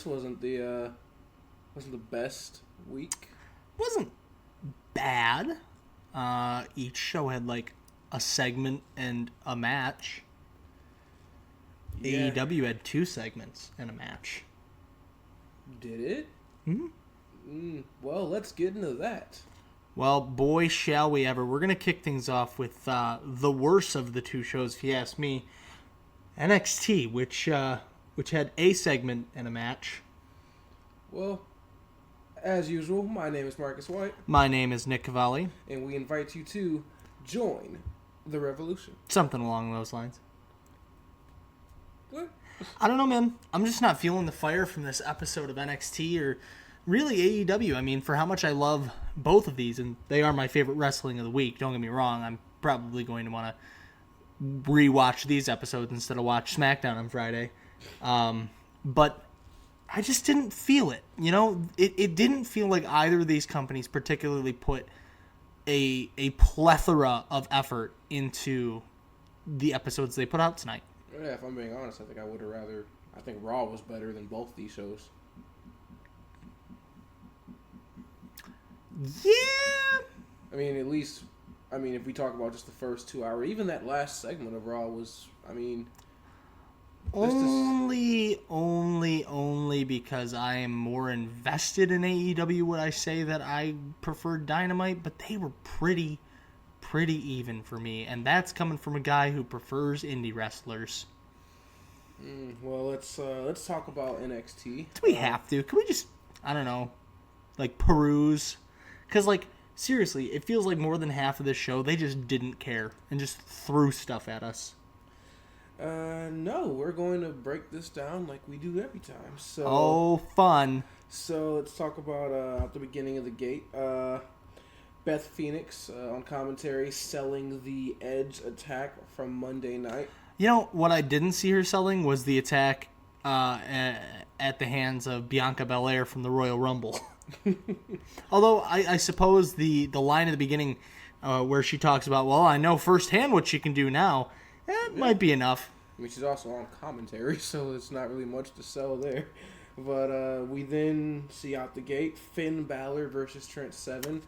this wasn't the best week. Wasn't bad. Each show had like a segment and a match. Yeah. AEW had 2 segments and a match. Did it? Mm-hmm. Well, let's get into that. Well, boy, shall we ever. We're going to kick things off with the worst of the 2 shows, if you ask me. NXT, which had a segment and a match. Well, as usual, my name is Marcus White. My name is Nick Cavalli. And we invite you to join the Wrevolution. Something along those lines. What? I don't know, man. I'm just not feeling the fire from this episode of NXT or really AEW. I mean, for how much I love both of these, and they are my favorite wrestling of the week, don't get me wrong, I'm probably going to want to rewatch these episodes instead of watch SmackDown on Friday. But I just didn't feel it. You know, it didn't feel like either of these companies particularly put a plethora of effort into the episodes they put out tonight. Yeah, if I'm being honest, I think I would have rather... I think Raw was better than both these shows. Yeah. I mean, at least... I mean, if we talk about just the first 2 hours, even that last segment of Raw was... I mean... Only because I am more invested in AEW would I say that I preferred Dynamite, but they were pretty even for me, and that's coming from a guy who prefers indie wrestlers. Well, let's talk about NXT. Do we have to? Can we just, I don't know, like peruse? Because, like, seriously, it feels like more than half of this show, they just didn't care and just threw stuff at us. No, we're going to break this down like we do every time. So, oh, fun. So let's talk about at the beginning of the gate. Beth Phoenix on commentary selling the Edge attack from Monday night. You know, what I didn't see her selling was the attack at the hands of Bianca Belair from the Royal Rumble. Although, I suppose the line at the beginning where she talks about, well, I know firsthand what she can do now, that might be enough. I mean, she's also on commentary, so it's not really much to sell there. But we then see out the gate Finn Balor versus Trent Seven.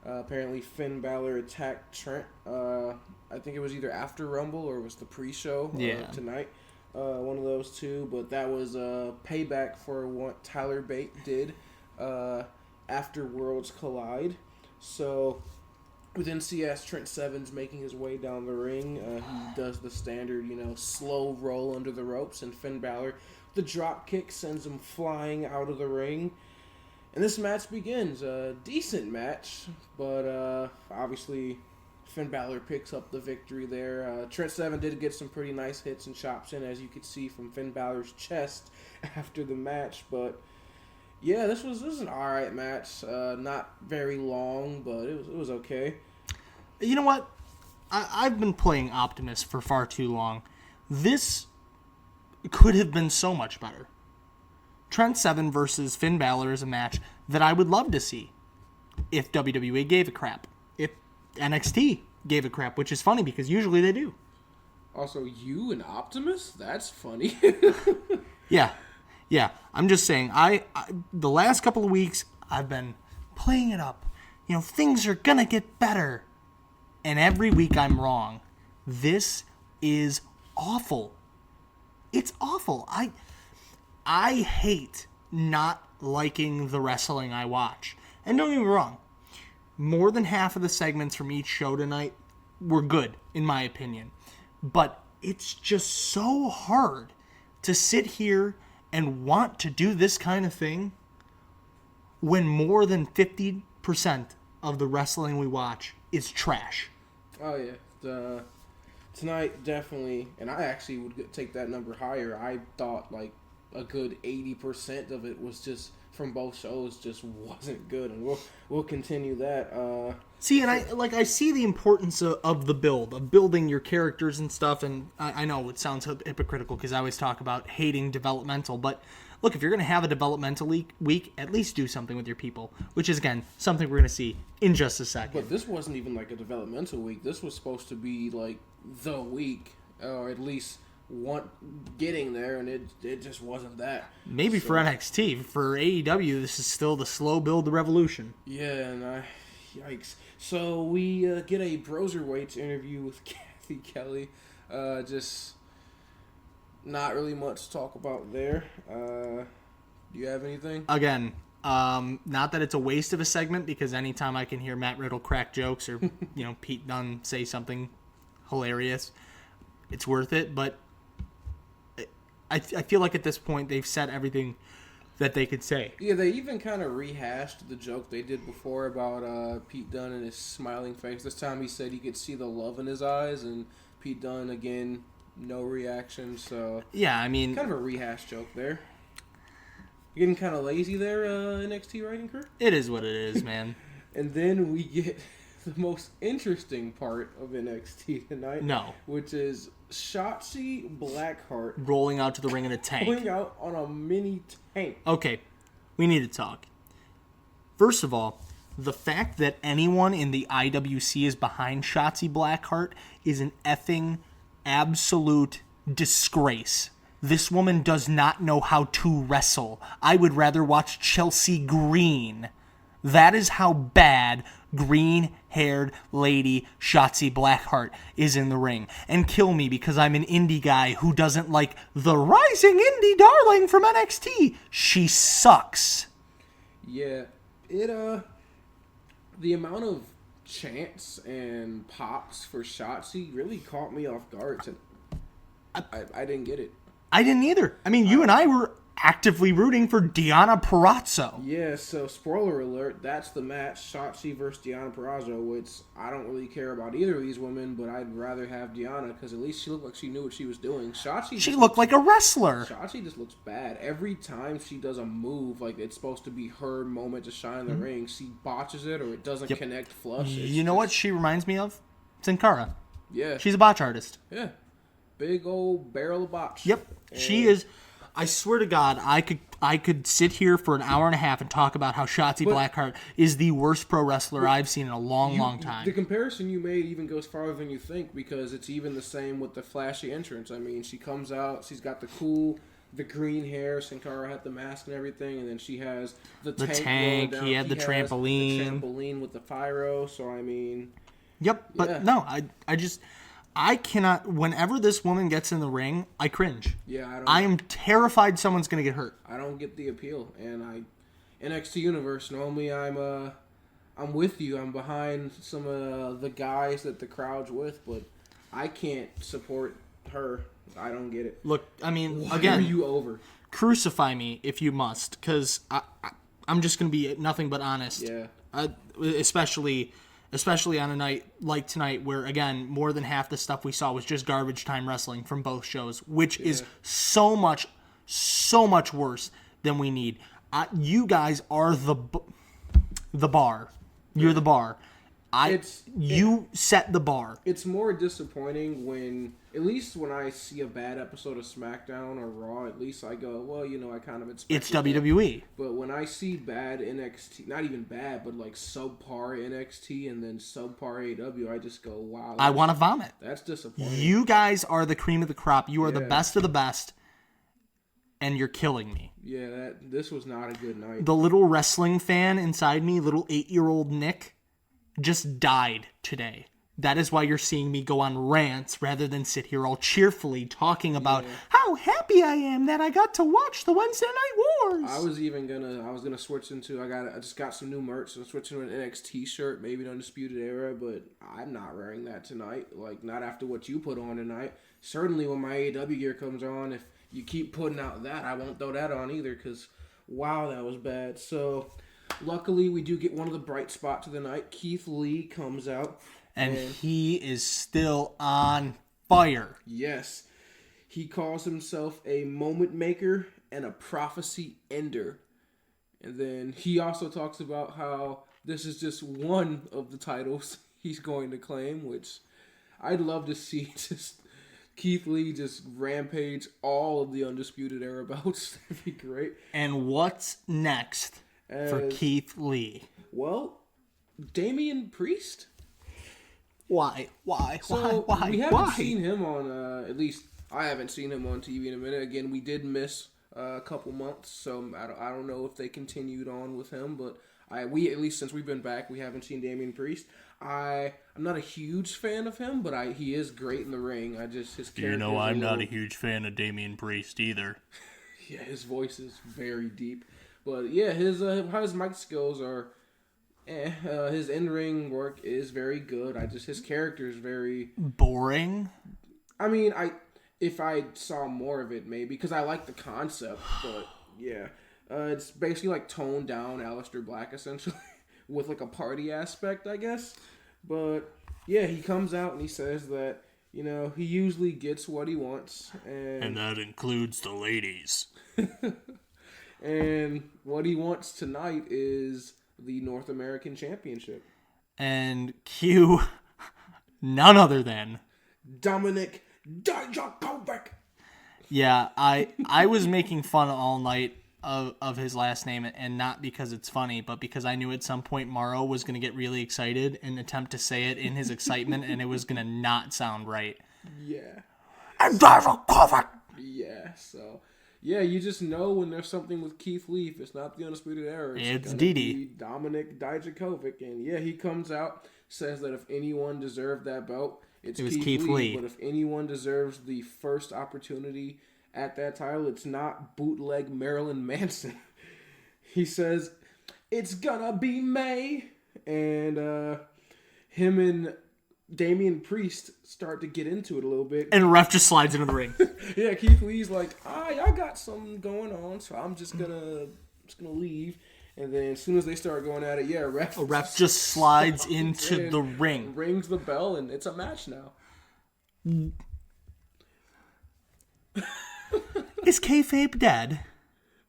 Apparently, Finn Balor attacked Trent. I think it was either after Rumble or it was the pre-show tonight. One of those two. But that was payback for what Tyler Bate did after Worlds Collide. So we then see as Trent Seven's making his way down the ring. He does the standard, slow roll under the ropes. And Finn Balor, the drop kick, sends him flying out of the ring. And this match begins. A decent match, but obviously Finn Balor picks up the victory there. Trent Seven did get some pretty nice hits and chops in, as you could see from Finn Balor's chest after the match. But yeah, this was an alright match. Not very long, but it was okay. You know what? I've been playing Optimus for far too long. This could have been so much better. Trent Seven versus Finn Balor is a match that I would love to see if WWE gave a crap. If NXT gave a crap, which is funny because usually they do. Also, you and Optimus? That's funny. Yeah. I'm just saying, I the last couple of weeks, I've been playing it up. Things are going to get better. And every week I'm wrong. This is awful. It's awful. I hate not liking the wrestling I watch. And don't get me wrong, more than half of the segments from each show tonight were good, in my opinion. But it's just so hard to sit here and want to do this kind of thing when more than 50% of the wrestling we watch is trash. Oh, yeah. Tonight, definitely, and I actually would take that number higher. I thought, a good 80% of it was just, from both shows, just wasn't good. And we'll continue that. See, and I see the importance of the build, of building your characters and stuff, and I know it sounds hypocritical because I always talk about hating developmental, but look, if you're going to have a developmental week, at least do something with your people, which is, again, something we're going to see in just a second. But this wasn't even a developmental week. This was supposed to be, the week, or at least getting there, and it just wasn't that. Maybe for NXT. For AEW, this is still the slow build to Revolution. Yeah, and yikes. So we get a Broserweights interview with Kathy Kelly. Just not really much to talk about there. Do you have anything? Again, not that it's a waste of a segment, because anytime I can hear Matt Riddle crack jokes or Pete Dunne say something hilarious, it's worth it. But I feel like at this point they've said everything that they could say. Yeah, they even kind of rehashed the joke they did before about Pete Dunne and his smiling face. This time he said you could see the love in his eyes, and Pete Dunne, again, no reaction. So yeah, I mean, kind of a rehash joke there. You're getting kind of lazy there, NXT writing crew? It is what it is, man. And then we get the most interesting part of NXT tonight. No. Which is Shotzi Blackheart rolling out to the ring in a tank. Rolling out on a mini tank. Okay, we need to talk. First of all, the fact that anyone in the IWC is behind Shotzi Blackheart is an effing absolute disgrace. This woman does not know how to wrestle. I would rather watch Chelsea Green. That is how bad green-haired lady Shotzi Blackheart is in the ring. And kill me because I'm an indie guy who doesn't like the rising indie darling from NXT. She sucks. Yeah, the amount of chants and pops for Shotzi really caught me off guard. I didn't get it. I didn't either. I mean, you and I were actively rooting for Deonna Purrazzo. Yeah, so spoiler alert, that's the match, Shotzi versus Deonna Purrazzo, which I don't really care about either of these women, but I'd rather have Deonna, because at least she looked like she knew what she was doing. She looked like a wrestler. Shotzi just looks bad. Every time she does a move, like it's supposed to be her moment to shine in the ring, she botches it, or it doesn't connect flush. You know what she reminds me of? Sin Cara. Yeah. She's a botch artist. Yeah. Big old barrel of botch. Yep. And she is. I swear to God, I could sit here for an hour and a half and talk about how Shotzi Blackheart is the worst pro wrestler I've seen in a long time. The comparison you made even goes farther than you think, because it's even the same with the flashy entrance. I mean, she comes out, she's got the green hair, Sin Cara had the mask and everything, and then she has the tank he had the trampoline. The trampoline with the pyro, so I mean... Yep, but no, I cannot. Whenever this woman gets in the ring, I cringe. Yeah, I am terrified someone's gonna get hurt. I don't get the appeal, and NXT Universe. Normally, I'm with you. I'm behind some of the guys that the crowd's with, but I can't support her. I don't get it. Look, I mean, Why again, are you over? Crucify me if you must, because I'm just gonna be nothing but honest. Yeah. Especially on a night like tonight where, again, more than half the stuff we saw was just garbage time wrestling from both shows, which is so much worse than we need. You guys are the bar. You're the bar. You set the bar. It's more disappointing when, at least when I see a bad episode of SmackDown or Raw, at least I go, well, I kind of expect it's WWE. But when I see bad NXT, not even bad, but like subpar NXT and then subpar AEW, I just go, wow. I want to vomit. That's disappointing. You guys are the cream of the crop. You are the best of the best, and you're killing me. Yeah, this was not a good night. The little wrestling fan inside me, little 8-year-old Nick, just died today. That is why you're seeing me go on rants rather than sit here all cheerfully talking about how happy I am that I got to watch the Wednesday Night Wars. I was gonna switch into I just got some new merch, so I'm switching to an NXT shirt, maybe an Undisputed Era, but I'm not wearing that tonight. Like, not after what you put on tonight. Certainly when my AEW gear comes on, if you keep putting out that, I won't throw that on either, because wow, that was bad. So luckily, we do get one of the bright spots of the night. Keith Lee comes out. And he is still on fire. Yes. He calls himself a moment maker and a prophecy ender. And then he also talks about how this is just one of the titles he's going to claim, which I'd love to see just Keith Lee just rampage all of the Undisputed Era belts. That'd be great. And what's next for Keith Lee? Well, Damian Priest. Why? We haven't seen him on, at least I haven't seen him on TV in a minute. Again, we did miss a couple months, so I don't know if they continued on with him, but we at least since we've been back, we haven't seen Damian Priest. I'm not a huge fan of him, but he is great in the ring. His character. I'm not a huge fan of Damian Priest either. Yeah, his voice is very deep, but yeah, his mic skills are. His in-ring work is very good. His character is very boring. I mean, if I saw more of it, maybe, because I like the concept, but yeah. It's basically like toned down Aleister Black, essentially, with like a party aspect, I guess. But yeah, he comes out and he says that, he usually gets what he wants. And that includes the ladies. And what he wants tonight is the North American Championship. And cue none other than Dominic Dijakovic. Yeah, I was making fun all night of his last name, and not because it's funny, but because I knew at some point Morrow was going to get really excited and attempt to say it in his excitement, and it was going to not sound right. Yeah. And Dijakovic! Yeah, so... Yeah, you just know when there's something with Keith Lee. If it's not the Undisputed Era, it's Didi. Dominic Dijakovic. And yeah, he comes out, says that if anyone deserved that belt, it was Keith Lee. But if anyone deserves the first opportunity at that title, it's not bootleg Marilyn Manson. He says, it's gonna be May. And him and Damian Priest start to get into it a little bit. And ref just slides into the ring. Yeah, Keith Lee's like, y'all got something going on, so I'm just gonna leave. And then as soon as they start going at it, yeah, ref just slides into the ring. Rings the bell, and it's a match now. Is kayfabe dead?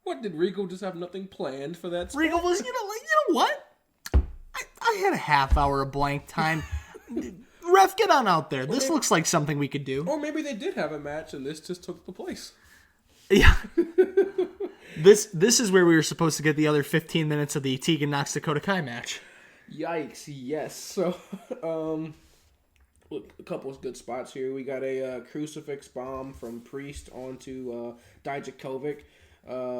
What, did Regal just have nothing planned for that spot? Regal was, you know what? I had a half hour of blank time. Ref, get on out there. This looks like something we could do. Or maybe they did have a match and this just took the place. Yeah. This is where we were supposed to get the other 15 minutes of the Tegan Nox Dakota Kai match. Yikes, yes. So, look, a couple of good spots here. We got a crucifix bomb from Priest onto Dijakovic.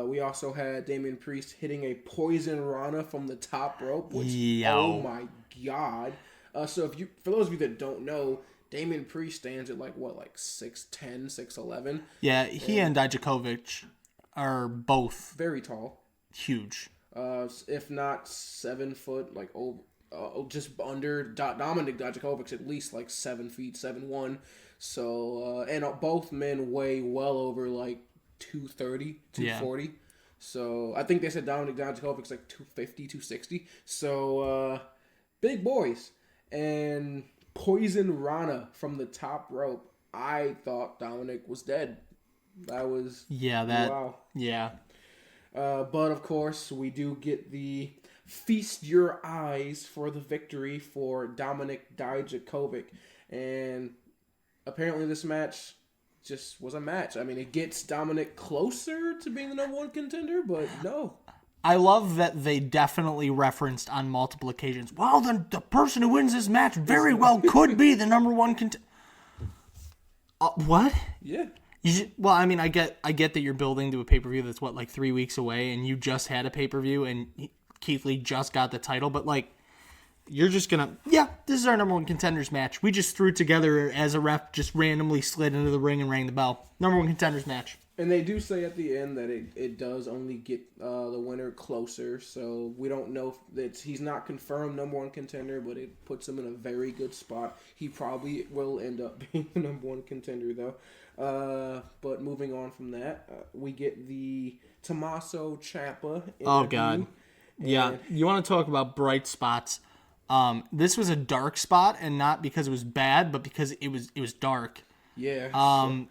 We also had Damian Priest hitting a poison Rana from the top rope, which, oh my god. So for those of you that don't know, Damian Priest stands at 6'10", 6'11". Yeah, he and Dijakovic are both very tall, huge. If not 7 foot, just under Dominic Dijakovic's at least 7 feet, 7'1". So and both men weigh well over 230, 240. Yeah. So I think they said Dominic Dijakovic's 250, 260. So big boys. And Poison Rana from the top rope. I thought Dominic was dead. That was... wow. Yeah. But, of course, we do get the feast your eyes for the victory for Dominic Dijakovic. And apparently this match just was a match. I mean, it gets Dominic closer to being the number one contender, but no. I love that they definitely referenced on multiple occasions, well, then the person who wins this match very well could be the number one contender. What? Yeah. I get that you're building to a pay-per-view that's, 3 weeks away, and you just had a pay-per-view, and Keith Lee just got the title, but, you're just gonna, this is our number one contenders match. We just threw it together as a ref just randomly slid into the ring and rang the bell. Number one contenders match. And they do say at the end that it does only get the winner closer, so we don't know if he's not confirmed number one contender, but it puts him in a very good spot. He probably will end up being the number one contender, though. But moving on from that, we get the Tommaso Ciampa interview. Oh, God. Yeah, you want to talk about bright spots. This was a dark spot, and not because it was bad, but because it was dark. Yeah.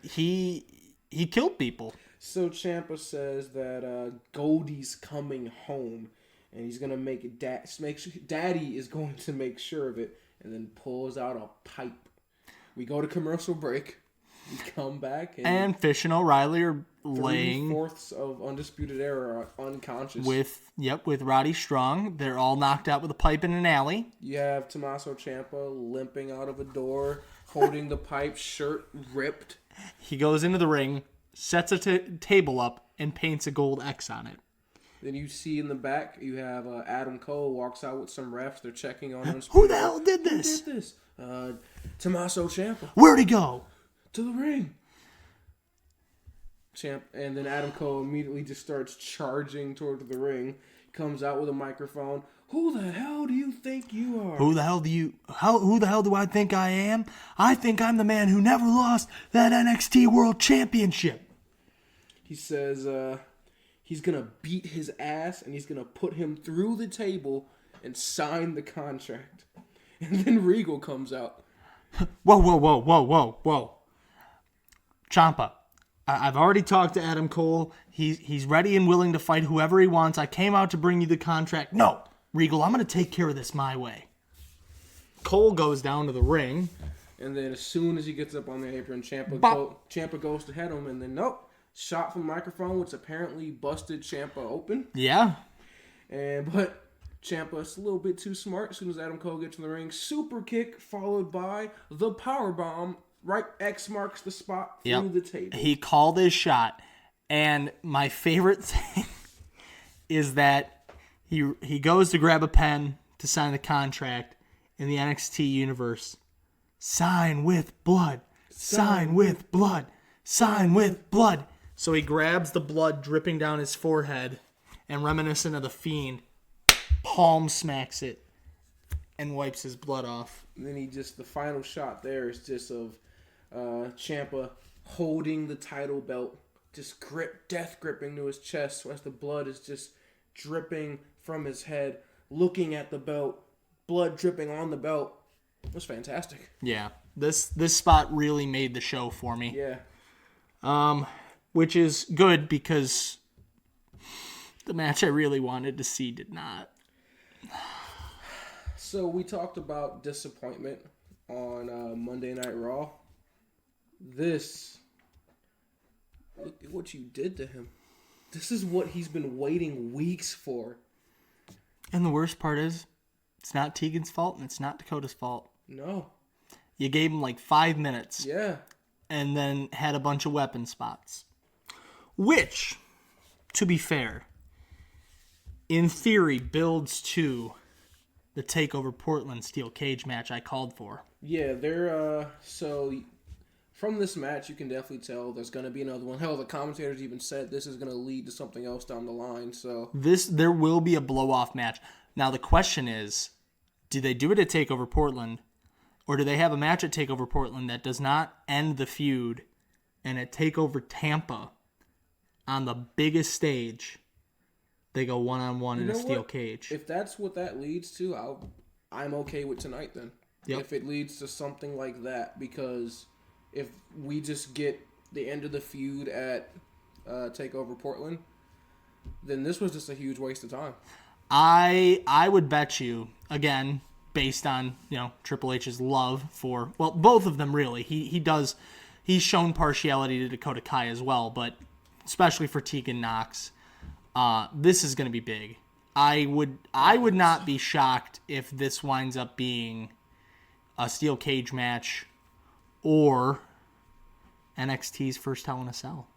He killed people. So Ciampa says that Goldie's coming home, and he's gonna Daddy is going to make sure of it, and then pulls out a pipe. We go to commercial break. We come back, and Fish and O'Reilly are laying 3/4 of Undisputed Era are unconscious. With Roddy Strong. They're all knocked out with a pipe in an alley. You have Tommaso Ciampa limping out of a door, holding the pipe, shirt ripped. He goes into the ring, sets a table up, and paints a gold X on it. Then you see in the back, you have Adam Cole walks out with some refs. They're checking on him. Who the hell did this? Who did this? Tommaso Ciampa. Where'd he go? To the ring. And then Adam Cole immediately just starts charging toward the ring. Comes out with a microphone. Who the hell do you think you are? Who the hell do I think I am? I think I'm the man who never lost that NXT World Championship. He says he's going to beat his ass and he's going to put him through the table and sign the contract. And then Regal comes out. Whoa. Ciampa, I've already talked to Adam Cole. He's ready and willing to fight whoever he wants. I came out to bring you the contract. No, Regal, I'm going to take care of this my way. Cole goes down to the ring. And then as soon as he gets up on the apron, Ciampa goes to head him. And then, nope, shot from the microphone, which apparently busted Ciampa open. Yeah. But Ciampa's a little bit too smart. As soon as Adam Cole gets in the ring, super kick followed by the power bomb. Right, X marks the spot through the table. He called his shot. And my favorite thing is that he goes to grab a pen to sign the contract in the NXT universe. Sign with blood. Sign with blood. Sign with blood. So he grabs the blood dripping down his forehead and reminiscent of the Fiend, palm smacks it and wipes his blood off. And then the final shot there is just of Ciampa holding the title belt, just death gripping to his chest as the blood is just dripping from his head, looking at the belt, blood dripping on the belt. It was fantastic. Yeah, this spot really made the show for me. Yeah. Which is good because the match I really wanted to see did not. So we talked about disappointment on Monday Night Raw. Look at what you did to him. This is what he's been waiting weeks for. And the worst part is, it's not Tegan's fault and it's not Dakota's fault. No. You gave him like 5 minutes. Yeah. And then had a bunch of weapon spots. Which, to be fair, in theory builds to the TakeOver Portland steel cage match I called for. Yeah, so from this match you can definitely tell there's going to be another one. Hell, the commentators even said this is going to lead to something else down the line. So there will be a blow-off match. Now the question is, do they do it at TakeOver Portland, or do they have a match at TakeOver Portland that does not end the feud, and at TakeOver Tampa, on the biggest stage, they go one-on-one in a steel cage? If that's what that leads to, I'm okay with tonight then. Yep. If it leads to something like that, because if we just get the end of the feud at TakeOver Portland, then this was just a huge waste of time. I would bet you, again, based on Triple H's love for, well, both of them really. He's shown partiality to Dakota Kai as well, but especially for Tegan Nox, this is going to be big. I would not be shocked if this winds up being a steel cage match or NXT's first Hell in a Cell.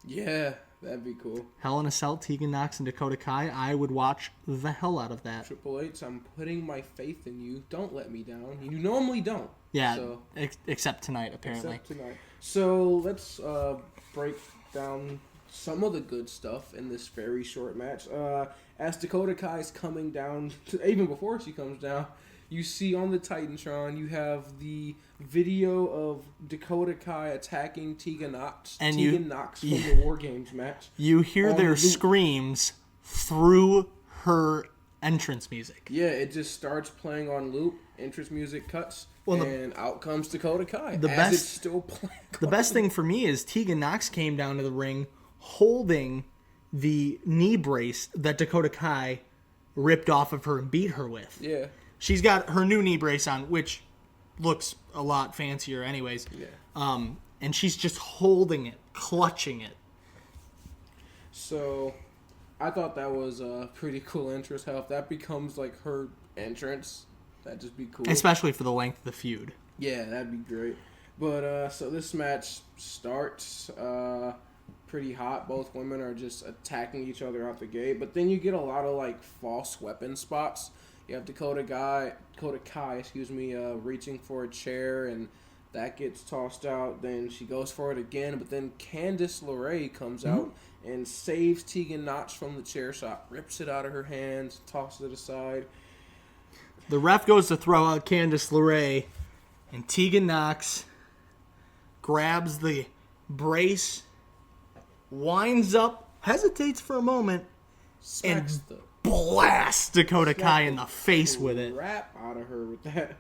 Yeah, that'd be cool. Hell in a Cell, Tegan Nox and Dakota Kai. I would watch the hell out of that. Triple H, I'm putting my faith in you. Don't let me down. You normally don't. Yeah, so, except tonight, apparently. Except tonight. So let's break down some of the good stuff in this very short match. As Dakota Kai's coming down, even before she comes down, you see on the Titantron, you have the video of Dakota Kai attacking Tegan Nox. And Tegan Nox from the War Games match. You hear their screams through her entrance music. Yeah, it just starts playing on loop. Entrance music cuts, and out comes Dakota Kai. It's still playing. The best thing for me is Tegan Nox came down to the ring holding the knee brace that Dakota Kai ripped off of her and beat her with. Yeah. She's got her new knee brace on, which looks a lot fancier anyways. Yeah. And she's just holding it, clutching it. So, I thought that was a pretty cool entrance. How if that becomes like her entrance, that'd just be cool. Especially for the length of the feud. Yeah, that'd be great. But so this match starts pretty hot. Both women are just attacking each other out the gate. But then you get a lot of like false weapon spots. You have Dakota Kai, reaching for a chair, and that gets tossed out. Then she goes for it again, but then Candice LeRae comes out and saves Tegan Nox from the chair shot, rips it out of her hands, tosses it aside. The ref goes to throw out Candice LeRae, and Tegan Nox grabs the brace, winds up, hesitates for a moment, Smacks and blasts Dakota Kai in the face with it. Rap out of her with that.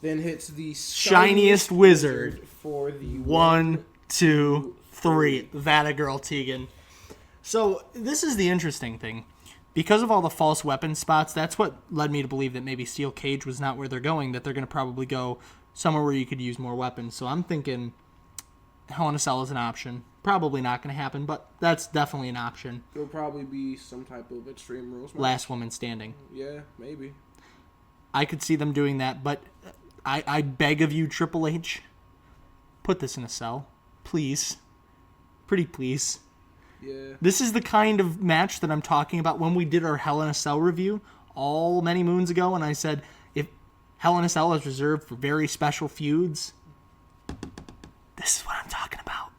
Then hits the shiniest wizard for the 1, 2, 3. That a girl, Tegan. So this is the interesting thing. Because of all the false weapon spots, that's what led me to believe that maybe Steel Cage was not where they're going, that they're going to probably go somewhere where you could use more weapons. So I'm thinking Hell in a Cell is an option. Probably not going to happen, but that's definitely an option. It'll probably be some type of Extreme Rules match. Last woman standing. Yeah, maybe. I could see them doing that, but I beg of you, Triple H, put this in a cell. Please. Pretty please. Yeah. This is the kind of match that I'm talking about when we did our Hell in a Cell review many moons ago, and I said, if Hell in a Cell is reserved for very special feuds, this is what I'm talking about.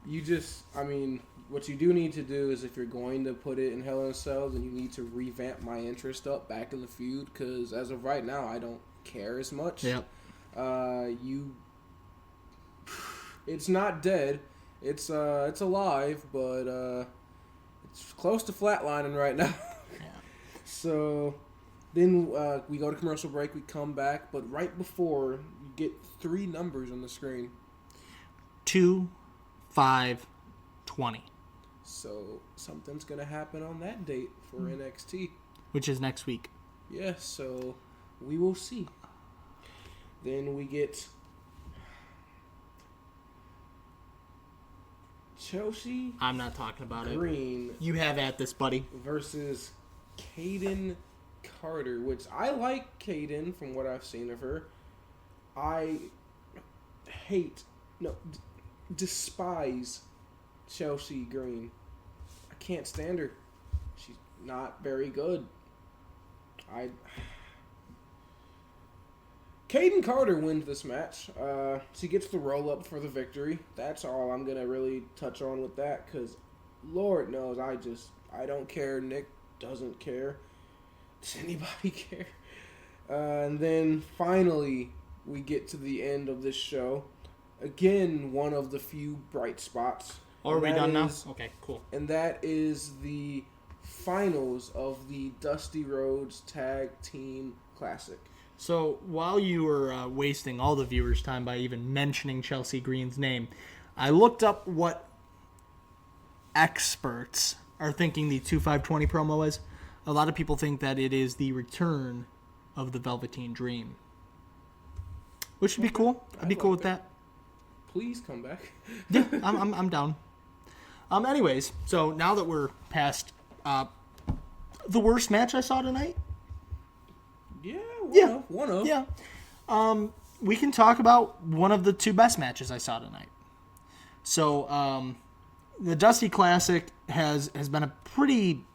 What you do need to do is if you're going to put it in Hell in a Cell, then you need to revamp my interest back in the feud, because as of right now, I don't care as much. Yep. It's not dead. It's alive, but it's close to flatlining right now. Yeah. So then we go to commercial break. We come back, but right before you get 3 numbers on the screen. 2, 5, 20. So something's gonna happen on that date for NXT, which is next week. Yeah. So we will see. Then we get Chelsea. I'm not talking about Green. You have at this, buddy. Versus Kaden Carter, which I like Kaden from what I've seen of her. I despise Chelsea Green. I can't stand her. She's not very good. Kaden Carter wins this match. She gets the roll up for the victory. That's all I'm gonna really touch on with that, because Lord knows I don't care. Nick doesn't care. Does anybody care? And then finally we get to the end of this show. Again, one of the few bright spots. Are we done now? Okay, cool. And that is the finals of the Dusty Rhodes Tag Team Classic. So while you were wasting all the viewers' time by even mentioning Chelsea Green's name, I looked up what experts are thinking the 2-5-20 promo is. A lot of people think that it is the return of the Velveteen Dream, which would be cool. I'd be cool with that. Please come back. Yeah, I'm down. Anyways, so now that we're past the worst match I saw tonight. One of. Yeah. We can talk about one of the 2 best matches I saw tonight. So, the Dusty Classic has been a pretty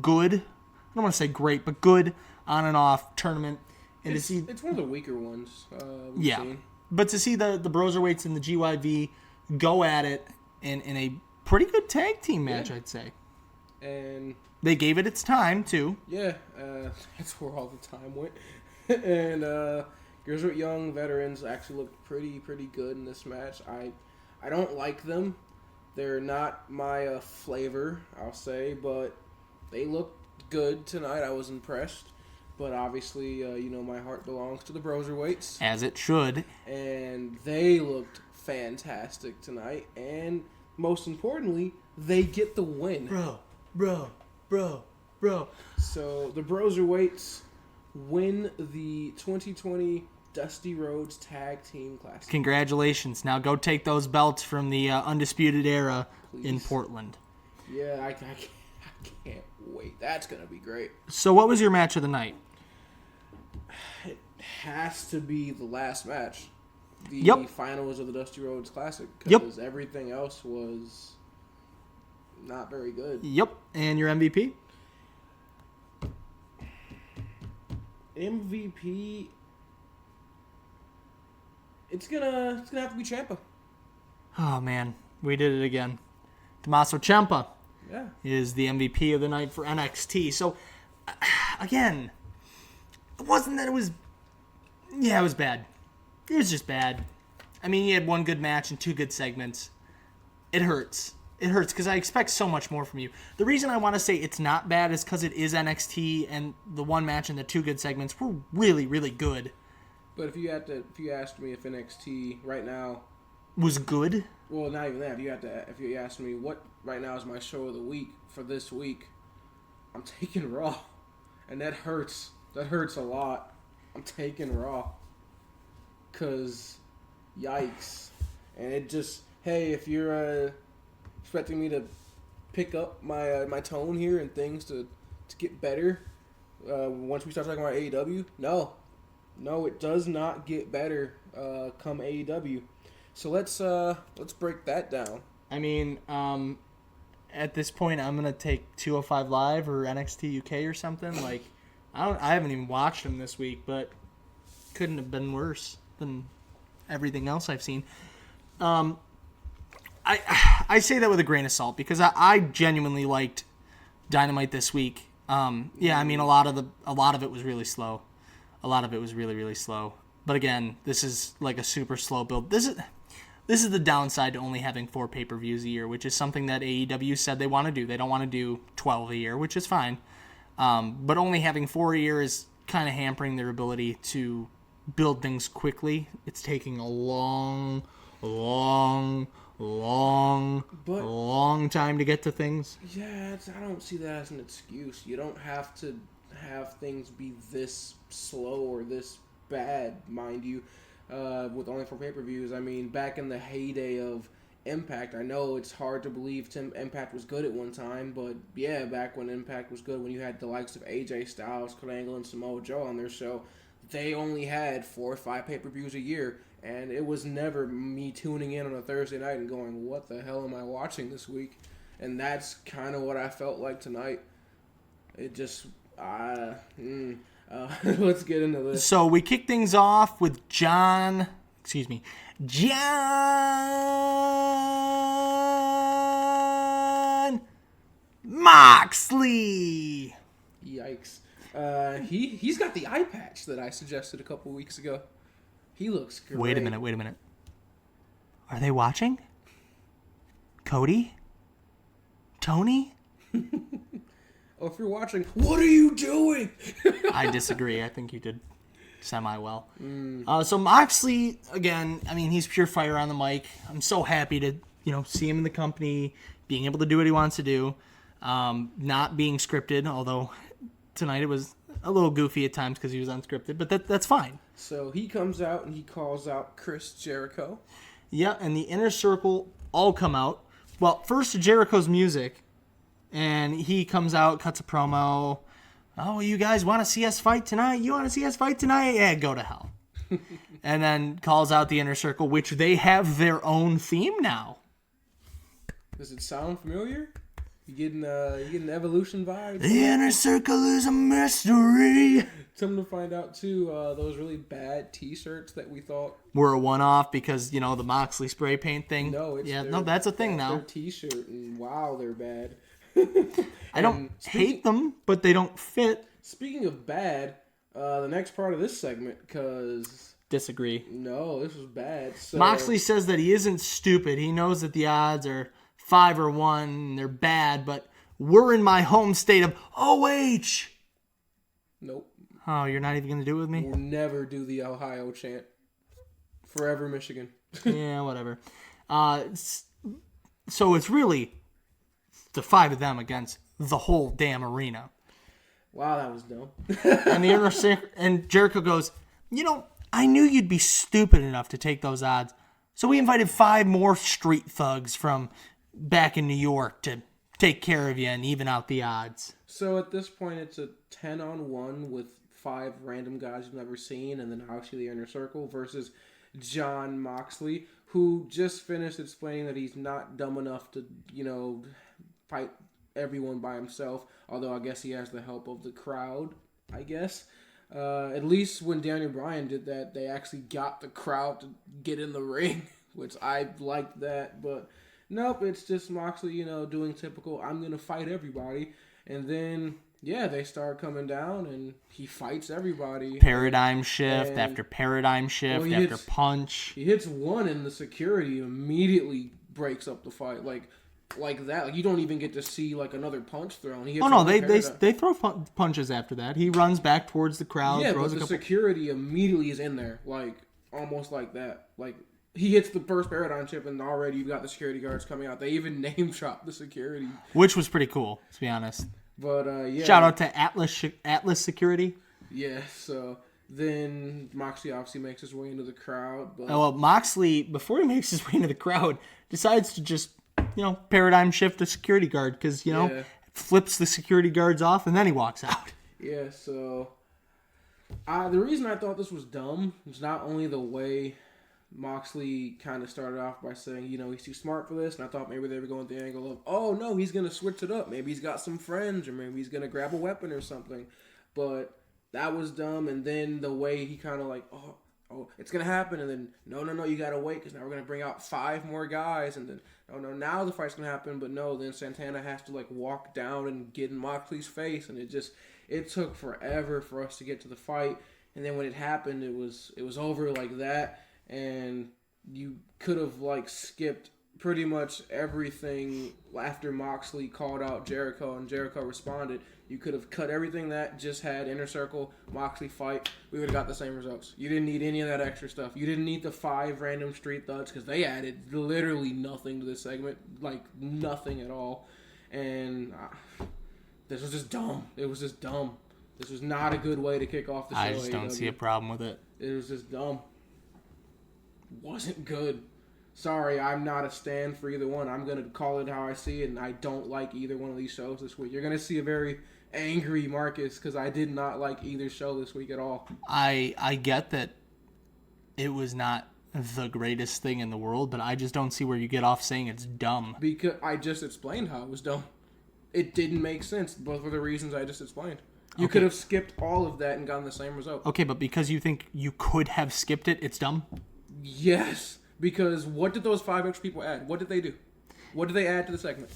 good, I don't want to say great, but good on and off tournament. And it's one of the weaker ones we've seen. But to see the Broserweights and the GYV go at it in a pretty good tag team match, I'd say. And they gave it its time, too. Yeah, that's where all the time went. And Girls with Young veterans actually looked pretty good in this match. I don't like them. They're not my flavor, I'll say, but they looked good tonight. I was impressed. But obviously, my heart belongs to the Broserweights. As it should. And they looked fantastic tonight. And most importantly, they get the win. Bro. So the Broserweights win the 2020 Dusty Rhodes Tag Team Classic. Congratulations. Now go take those belts from the Undisputed Era in Portland. Yeah, I can't wait. That's going to be great. So what was your match of the night? It has to be the last match. the finals of the Dusty Rhodes Classic because everything else was not very good. Yep. And your MVP? MVP. It's gonna have to be Ciampa. Oh man, we did it again. Tommaso Ciampa is the MVP of the night for NXT. So again, it wasn't that it was. Yeah, it was bad. It was just bad. I mean, you had one good match and 2 good segments. It hurts. It hurts because I expect so much more from you. The reason I want to say it's not bad is because it is NXT, and the one match and the 2 good segments were really, really good. But if you asked me if NXT right now was good, well, not even that. If you asked me what right now is my show of the week for this week, I'm taking Raw, and that hurts. That hurts a lot. I'm taking Raw. Cause, yikes, and it just if you're expecting me to pick up my tone here and things to get better once we start talking about AEW, no, it does not get better come AEW. So let's break that down. I mean, at this point, I'm gonna take 205 Live or NXT UK or something. Like, I haven't even watched them this week, but couldn't have been worse than everything else I've seen. I say that with a grain of salt because I genuinely liked Dynamite this week. I mean a lot of it was really slow. A lot of it was really, really slow. But again, this is like a super slow build. This is the downside to only having 4 pay-per-views a year, which is something that AEW said they want to do. They don't want to do 12 a year, which is fine. But only having 4 a year is kind of hampering their ability to build things quickly. It's taking a long time to get to things. Yeah, I don't see that as an excuse. You don't have to have things be this slow or this bad, mind you, with only 4 pay-per-views. I mean, back in the heyday of Impact, I know it's hard to believe Impact was good at one time, but yeah, back when Impact was good, when you had the likes of AJ Styles, Kurt Angle, and Samoa Joe on their show, they only had 4 or 5 pay-per-views a year, and it was never me tuning in on a Thursday night and going, what the hell am I watching this week? And that's kind of what I felt like tonight. It just, let's get into this. So we kick things off with John Moxley. Yikes. He's got the eye patch that I suggested a couple weeks ago. He looks great. Wait a minute. Are they watching? Cody? Tony? Oh, if you're watching, what are you doing? I disagree. I think you did semi-well. So Moxley, again, I mean, he's pure fire on the mic. I'm so happy to, see him in the company, being able to do what he wants to do, not being scripted, although tonight it was a little goofy at times because he was unscripted, but that's fine. So he comes out and he calls out Chris Jericho. Yeah, and the Inner Circle all come out. Well, first Jericho's music, and he comes out, cuts a promo. Oh, you guys want to see us fight tonight? You want to see us fight tonight? Yeah, go to hell. And then calls out the Inner Circle, which they have their own theme now. Does it sound familiar? You getting Evolution vibes? The Inner Circle is a mystery. Something to find out too. Those really bad T-shirts that we thought were a one-off because the Moxley spray paint thing. No, that's a thing now. Their T-shirt, and wow, they're bad. I don't hate them, but they don't fit. Speaking of bad, the next part of this segment, because disagree. No, this was bad. So... Moxley says that he isn't stupid. He knows that the odds are 5 or 1, and they're bad, but we're in my home state of OH. Nope. Oh, you're not even going to do it with me? We'll never do the Ohio chant. Forever Michigan. Yeah, whatever. So it's really the 5 of them against the whole damn arena. Wow, that was dumb. And Jericho goes, I knew you'd be stupid enough to take those odds. So we invited 5 more street thugs from back in New York to take care of you and even out the odds. So at this point, it's a 10-on-1 with 5 random guys you've never seen, and then obviously the Inner Circle versus Jon Moxley, who just finished explaining that he's not dumb enough to, fight everyone by himself. Although I guess he has the help of the crowd, I guess. At least when Daniel Bryan did that, they actually got the crowd to get in the ring, which I liked that. But nope, it's just Moxley, doing typical, I'm going to fight everybody. And then, they start coming down, and he fights everybody. Paradigm shift after paradigm shift after punch. He hits one, and the security immediately breaks up the fight. Like that. Like, you don't even get to see, like, another punch thrown. They throw punches after that. He runs back towards the crowd. Yeah, but the security immediately is in there. Like, almost like that. Like, he hits the first paradigm shift, and already you've got the security guards coming out. They even name drop the security. Which was pretty cool, to be honest. But, Shout out to Atlas Security. Yeah, so then Moxley obviously makes his way into the crowd. But... Well, Moxley, before he makes his way into the crowd, decides to just, paradigm shift the security guard because, flips the security guards off, and then he walks out. Yeah, so the reason I thought this was dumb was not only the way Moxley kind of started off by saying, he's too smart for this, and I thought maybe they were going the angle of, oh, no, he's going to switch it up. Maybe he's got some friends, or maybe he's going to grab a weapon or something. But that was dumb, and then the way he kind of like, oh, it's going to happen, and then, no, you got to wait, because now we're going to bring out 5 more guys, and then, no, now the fight's going to happen, but no, then Santana has to, like, walk down and get in Moxley's face, and it took forever for us to get to the fight, and then when it happened, it was over like that. And you could have, like, skipped pretty much everything after Moxley called out Jericho and Jericho responded. You could have cut everything that just had Inner Circle, Moxley fight. We would have got the same results. You didn't need any of that extra stuff. You didn't need the 5 random street thugs because they added literally nothing to this segment. Like, nothing at all. And this was just dumb. It was just dumb. This was not a good way to kick off the show. I just don't see a problem with it. It was just dumb. Wasn't good. Sorry, I'm not a stan for either one. I'm going to call it how I see it, and I don't like either one of these shows this week. You're going to see a very angry Marcus because I did not like either show this week at all. I get that it was not the greatest thing in the world, but I just don't see where you get off saying it's dumb. Because I just explained how it was dumb. It didn't make sense, both for the reasons I just explained. You could have skipped all of that and gotten the same result. Okay, but because you think you could have skipped it, it's dumb? Yes, because what did those 5 extra people add? What did they do? What did they add to the segment?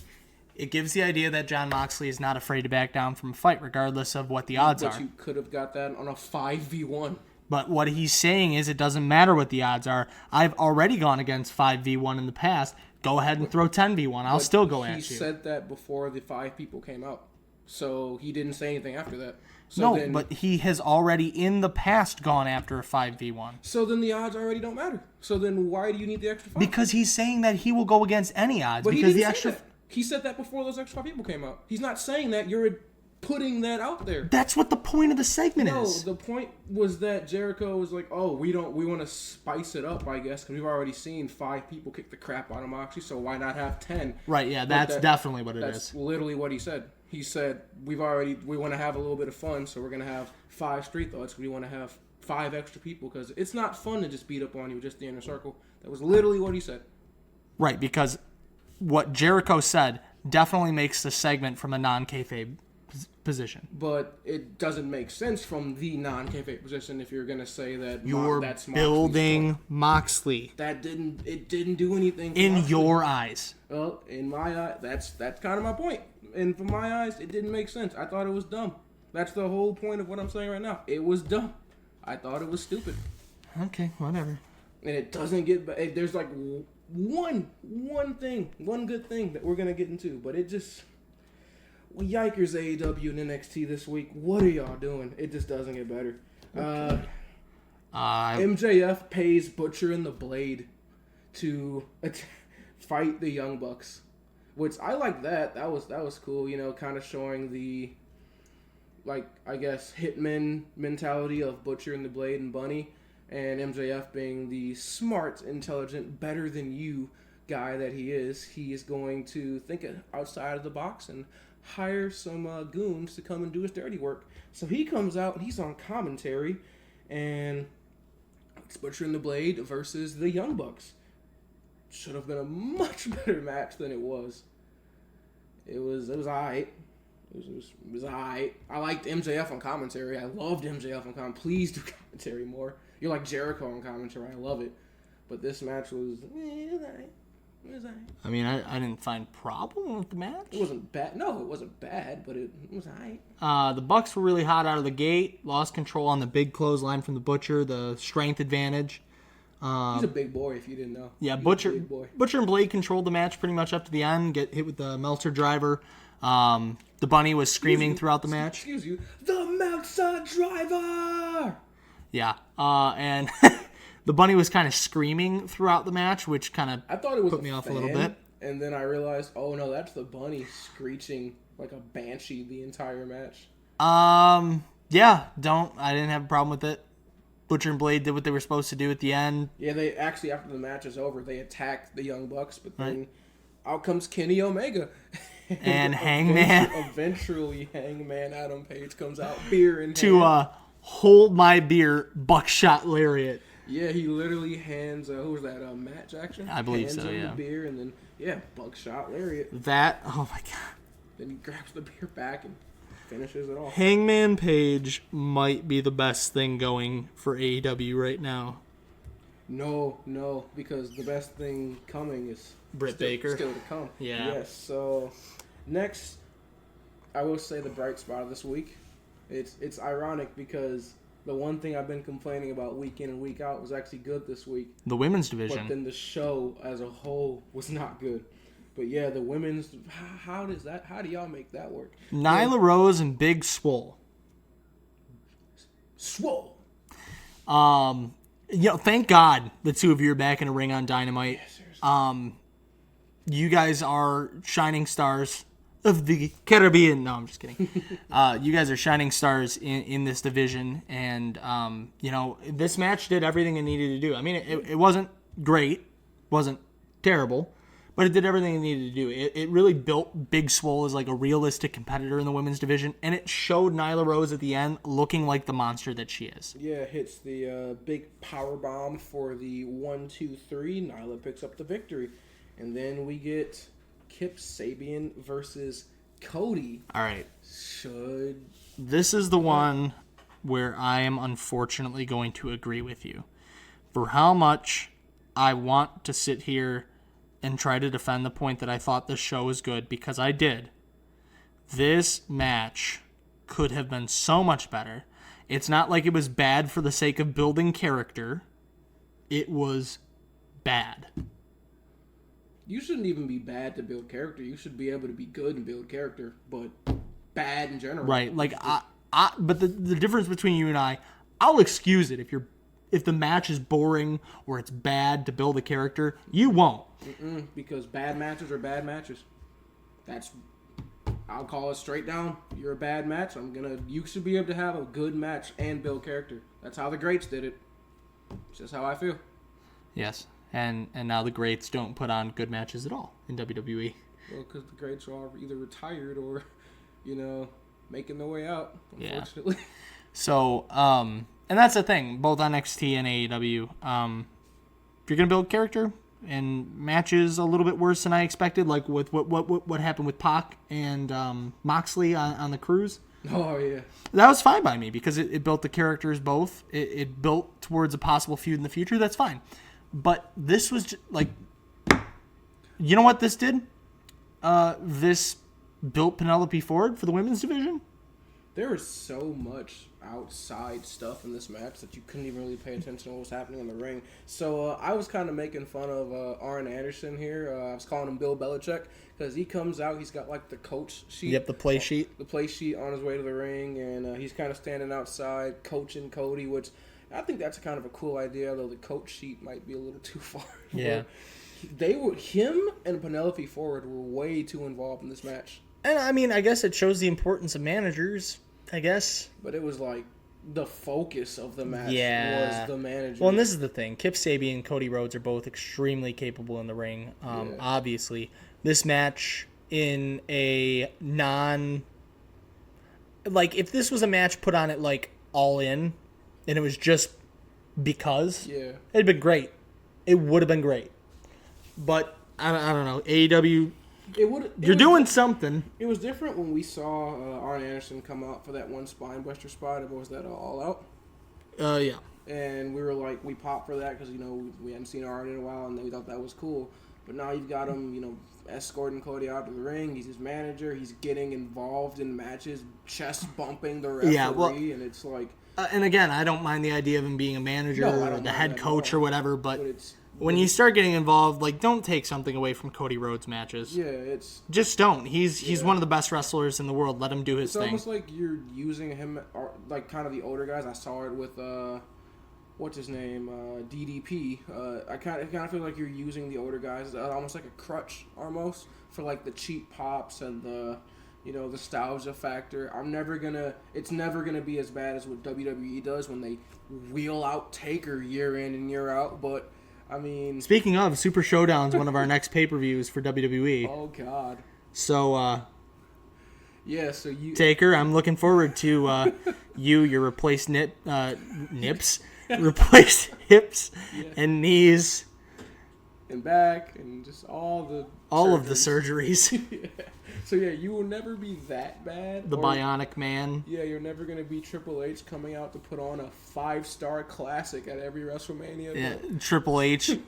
It gives the idea that Jon Moxley is not afraid to back down from a fight, regardless of what the odds are. But you could have got that on a 5v1. But what he's saying is it doesn't matter what the odds are. I've already gone against 5v1 in the past. Go ahead and throw 10v1. I'll still go at you. He said that before the 5 people came out. So he didn't say anything after that. But he has already in the past gone after a 5v1. So then the odds already don't matter. So then why do you need the extra 5? Because he's saying that he will go against any odds. But because he didn't say that. He said that before those extra 5 people came out. He's not saying that. You're putting that out there. That's what the point of the segment is. No, the point was that Jericho was like, oh, we want to spice it up, I guess, because we've already seen 5 people kick the crap out of Moxley, so why not have 10? Right, yeah, that's definitely what it is. That's literally what he said. He said, we want to have a little bit of fun, so we're going to have 5 street thugs. We want to have 5 extra people, because it's not fun to just beat up on you with just the Inner Circle. That was literally what he said. Right, because what Jericho said definitely makes the segment from a non-kayfabe position. But it doesn't make sense from the non-kayfabe position if you're going to say that you're that's building Moxley. It didn't do anything in Moxley. Your eyes. Well, in my eye, that's kind of my point. And from my eyes, it didn't make sense. I thought it was dumb. That's the whole point of what I'm saying right now. It was dumb. I thought it was stupid. Okay, whatever. And it doesn't get better. There's like one good thing that we're going to get into. But it just... Well, yikers, AEW and NXT this week. What are y'all doing? It just doesn't get better. Okay. MJF pays Butcher and the Blade to fight the Young Bucks. Which I like that. That was cool, kind of showing the, I guess, hitman mentality of Butcher and the Blade and Bunny, and MJF being the smart, intelligent, better than you guy that he is going to think outside of the box and hire some goons to come and do his dirty work. So he comes out and he's on commentary, and It's Butcher and the Blade versus the Young Bucks. Should have been a much better match than it was. It was alright. It was alright. I liked MJF on commentary. I loved MJF on commentary. Please do commentary more. You're like Jericho on commentary. I love it. But this match was alright. It was alright. I mean, I didn't find problem with the match. It wasn't bad. No, it wasn't bad, but it was alright. The Bucks were really hot out of the gate. Lost control on the big clothesline from the Butcher. The strength advantage. He's a big boy, if you didn't know. Yeah, He's Butcher and Blade controlled the match pretty much up to the end. Get hit with the Meltzer driver. The Bunny was screaming throughout the match. Excuse you. The Meltzer driver! Yeah. And the Bunny was kind of screaming throughout the match, which kind of put me off a little bit. And then I realized, oh no, that's the Bunny screeching like a banshee the entire match. Yeah, I didn't have a problem with it. Butcher and Blade did what they were supposed to do at the end. Yeah, they actually, after the match is over, they attack the Young Bucks, but then out comes Kenny Omega. And Hangman. Eventually, Hangman Adam Page comes out, beer in hand. To hold my beer, buckshot lariat. Yeah, he literally hands, who was that, Matt Jackson? I believe hands so, him yeah. the beer, and then, buckshot lariat. Oh my god. Then he grabs the beer back and finishes it off. Hangman Page might be the best thing going for AEW right now. No, because the best thing coming is Britt Baker. Still to come. Yeah. Yes, so next, I will say the bright spot of this week. It's ironic because the one thing I've been complaining about week in and week out was actually good this week. The women's division. But then the show as a whole was not good. But yeah, the women's, how do y'all make that work? Nyla Rose and Big Swole. Swole. Thank God the two of you are back in a ring on Dynamite. Yeah, seriously. You guys are shining stars of the Caribbean. No, I'm just kidding. You guys are shining stars in this division. And, this match did everything it needed to do. I mean, it wasn't great. Wasn't terrible. But it did everything it needed to do. It really built Big Swole as like a realistic competitor in the women's division. And it showed Nyla Rose at the end looking like the monster that she is. Yeah, hits the big power bomb for the 1-2-3. Nyla picks up the victory. And then we get Kip Sabian versus Cody. All right. This is the one where I am unfortunately going to agree with you. For how much I want to sit here and try to defend the point that I thought this show was good, because I did. This match could have been so much better. It's not like it was bad for the sake of building character. It was bad. You shouldn't even be bad to build character. You should be able to be good and build character, but bad in general. Right. Like but the difference between you and I'll excuse it if the match is boring or it's bad to build a character. You won't. Because bad matches are bad matches. I'll call it straight down. You're a bad match. You should be able to have a good match and build character. That's how the greats did it. It's just how I feel. Yes. And now the greats don't put on good matches at all in WWE. Well, because the greats are either retired or, making their way out, unfortunately. Yeah. So, and that's the thing, both NXT and AEW. If you're going to build character and matches a little bit worse than I expected, like with what happened with Pac and Moxley on the cruise. Oh, yeah. That was fine by me because it built the characters both. It built towards a possible feud in the future. That's fine. But this was just, like, you know what this did? This built Penelope Ford for the women's division. There was so much outside stuff in this match that you couldn't even really pay attention to what was happening in the ring. So I was kind of making fun of Arn Anderson here. I was calling him Bill Belichick because he comes out. He's got like the coach sheet. Yep, the play sheet. The play sheet on his way to the ring, and he's kind of standing outside coaching Cody, which I think that's kind of a cool idea, though the coach sheet might be a little too far. Yeah. Him and Penelope Ford were way too involved in this match. And I mean, I guess it shows the importance of managers, I guess. But it was like the focus of the match was the manager. Well, and this is the thing. Kip Sabian and Cody Rhodes are both extremely capable in the ring. Obviously, this match in a like if this was a match put on it like All In, and it was just because Yeah. it'd been great. It would have been great. But I don't know. AEW, you're doing something. It was different when we saw Arn Anderson come out for that one spinebuster spot. What was that, All Out? Yeah. And we were like, we popped for that because, we hadn't seen Arn in a while, and we thought that was cool. But now you've got him, escorting Cody out to the ring. He's his manager. He's getting involved in matches, chest bumping the referee, and it's like... and again, I don't mind the idea of him being a manager or the head coach or whatever, but when you start getting involved, like, don't take something away from Cody Rhodes' matches. Yeah, it's... Just don't. He's one of the best wrestlers in the world. Let him do his thing. It's almost like you're using him, like, kind of the older guys. I saw it with... what's his name, DDP. I kind of feel like you're using the older guys almost like a crutch, almost, for like the cheap pops and the, the nostalgia factor. It's never gonna be as bad as what WWE does when they wheel out Taker year in and year out. But I mean, speaking of, Super Showdown's one of our next pay-per-views for WWE. Oh God. So yeah, so you Taker, I'm looking forward to your replaced nips. Replace hips and knees and back and just all of the surgeries. Yeah. So yeah, you will never be that bad. The Bionic Man. Yeah, you're never gonna be Triple H coming out to put on a 5-star classic at every WrestleMania. Yeah, Triple H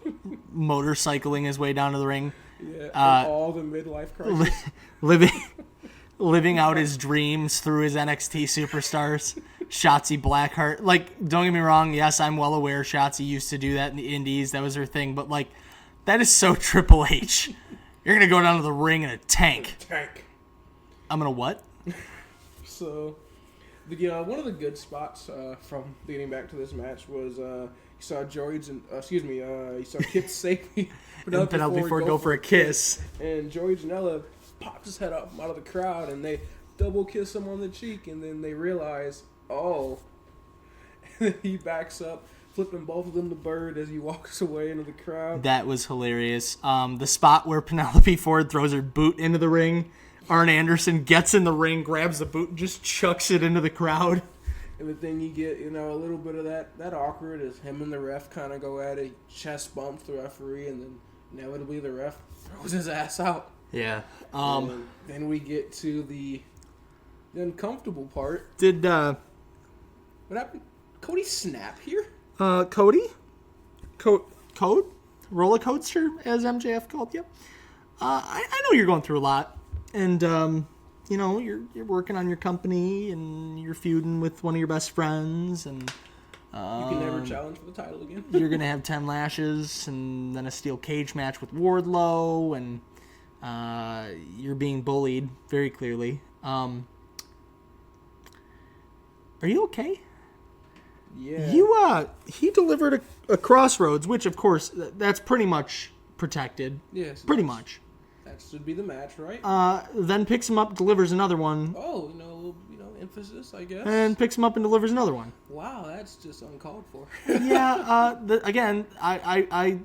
motorcycling his way down to the ring. Yeah, all the midlife crisis. Living out his dreams through his NXT superstars. Shotzi Blackheart. Like, don't get me wrong, yes, I'm well aware Shotzi used to do that in the indies. That was her thing. But, like, that is so Triple H. You're going to go down to the ring in a tank. I'm going to what? So, one of the good spots from leading back to this match was you saw you saw Kip Sabian and Penelope Ford go for a kiss. And Joey Janela pops his head up out of the crowd, and they double kiss him on the cheek, and then they realize... Oh, and then he backs up, flipping both of them the bird as he walks away into the crowd. That was hilarious. The spot where Penelope Ford throws her boot into the ring, Arn Anderson gets in the ring, grabs the boot, and just chucks it into the crowd. And the thing you get, a little bit of that awkward is him and the ref kind of go at it, chest bumps the referee, and then inevitably the ref throws his ass out. Yeah. And then we get to the uncomfortable part. What happened? Cody snap here? Cody? Code? Roller coaster, as MJF called you. I know you're going through a lot. And, you're working on your company and you're feuding with one of your best friends. And you can never challenge for the title again. You're going to have 10 lashes and then a steel cage match with Wardlow. And you're being bullied very clearly. Are you okay? Yeah. He delivered a Crossroads, which of course that's pretty much protected. Yes. Pretty much. That should be the match, right? Then picks him up, delivers another one. Oh, emphasis, I guess. And picks him up and delivers another one. Wow, that's just uncalled for. Yeah. Again, I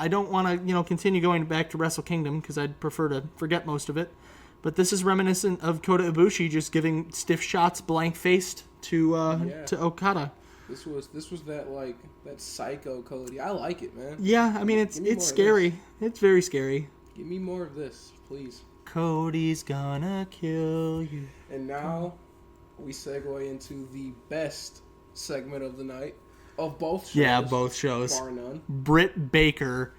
don't want to continue going back to Wrestle Kingdom because I'd prefer to forget most of it. But this is reminiscent of Kota Ibushi just giving stiff shots, blank faced to Okada. This was that psycho Cody. I like it, man. Yeah, I mean it's scary. It's very scary. Give me more of this, please. Cody's gonna kill you. And now we segue into the best segment of the night of both shows. Yeah, both shows. Bar none. Britt Baker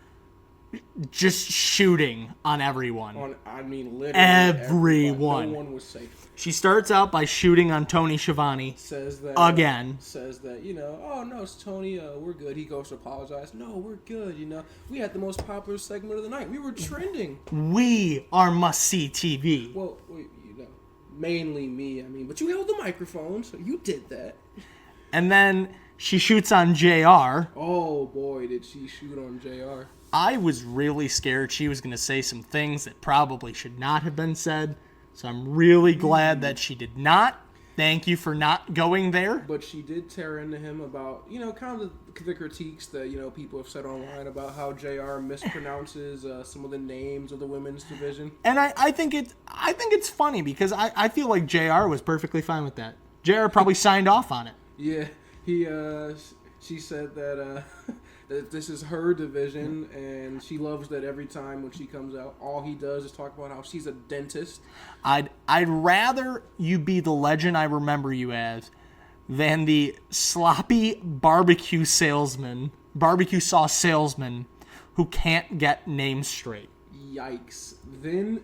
just shooting on everyone. Literally everyone. No one was safe. She starts out by shooting on Tony Schiavone. Says that again. Says that oh no, it's Tony. We're good. He goes to apologize. No, we're good. We had the most popular segment of the night. We were trending. We are must see TV. Well, mainly me. But you held the microphone, so you did that. And then she shoots on JR. Oh boy, did she shoot on JR. I was really scared she was going to say some things that probably should not have been said. So I'm really glad that she did not. Thank you for not going there. But she did tear into him about, kind of the critiques that, people have said online about how JR mispronounces some of the names of the women's division. And I think it's funny because I feel like JR was perfectly fine with that. JR probably signed off on it. Yeah, She said that that this is her division, and she loves that every time when she comes out, all he does is talk about how she's a dentist. I'd rather you be the legend I remember you as than the sloppy barbecue sauce salesman who can't get names straight. Yikes. Then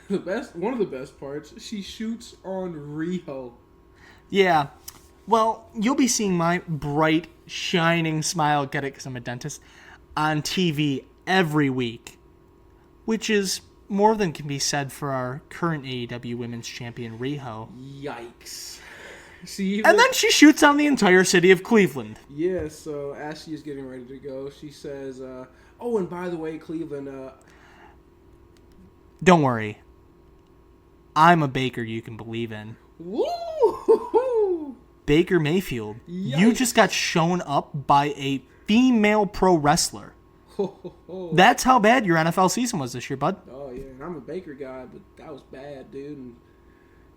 one of the best parts, she shoots on Riho. Yeah. Well, you'll be seeing my bright, shining smile, get it because I'm a dentist, on TV every week, which is more than can be said for our current AEW Women's Champion, Riho. Yikes. See, and then she shoots on the entire city of Cleveland. Yeah, so as she is getting ready to go, she says, oh, and by the way, Cleveland... Don't worry. I'm a baker you can believe in. Woo! Baker Mayfield, Yikes. You just got shown up by a female pro wrestler. That's how bad your NFL season was this year, bud. Oh, yeah, and I'm a Baker guy, but that was bad, dude, and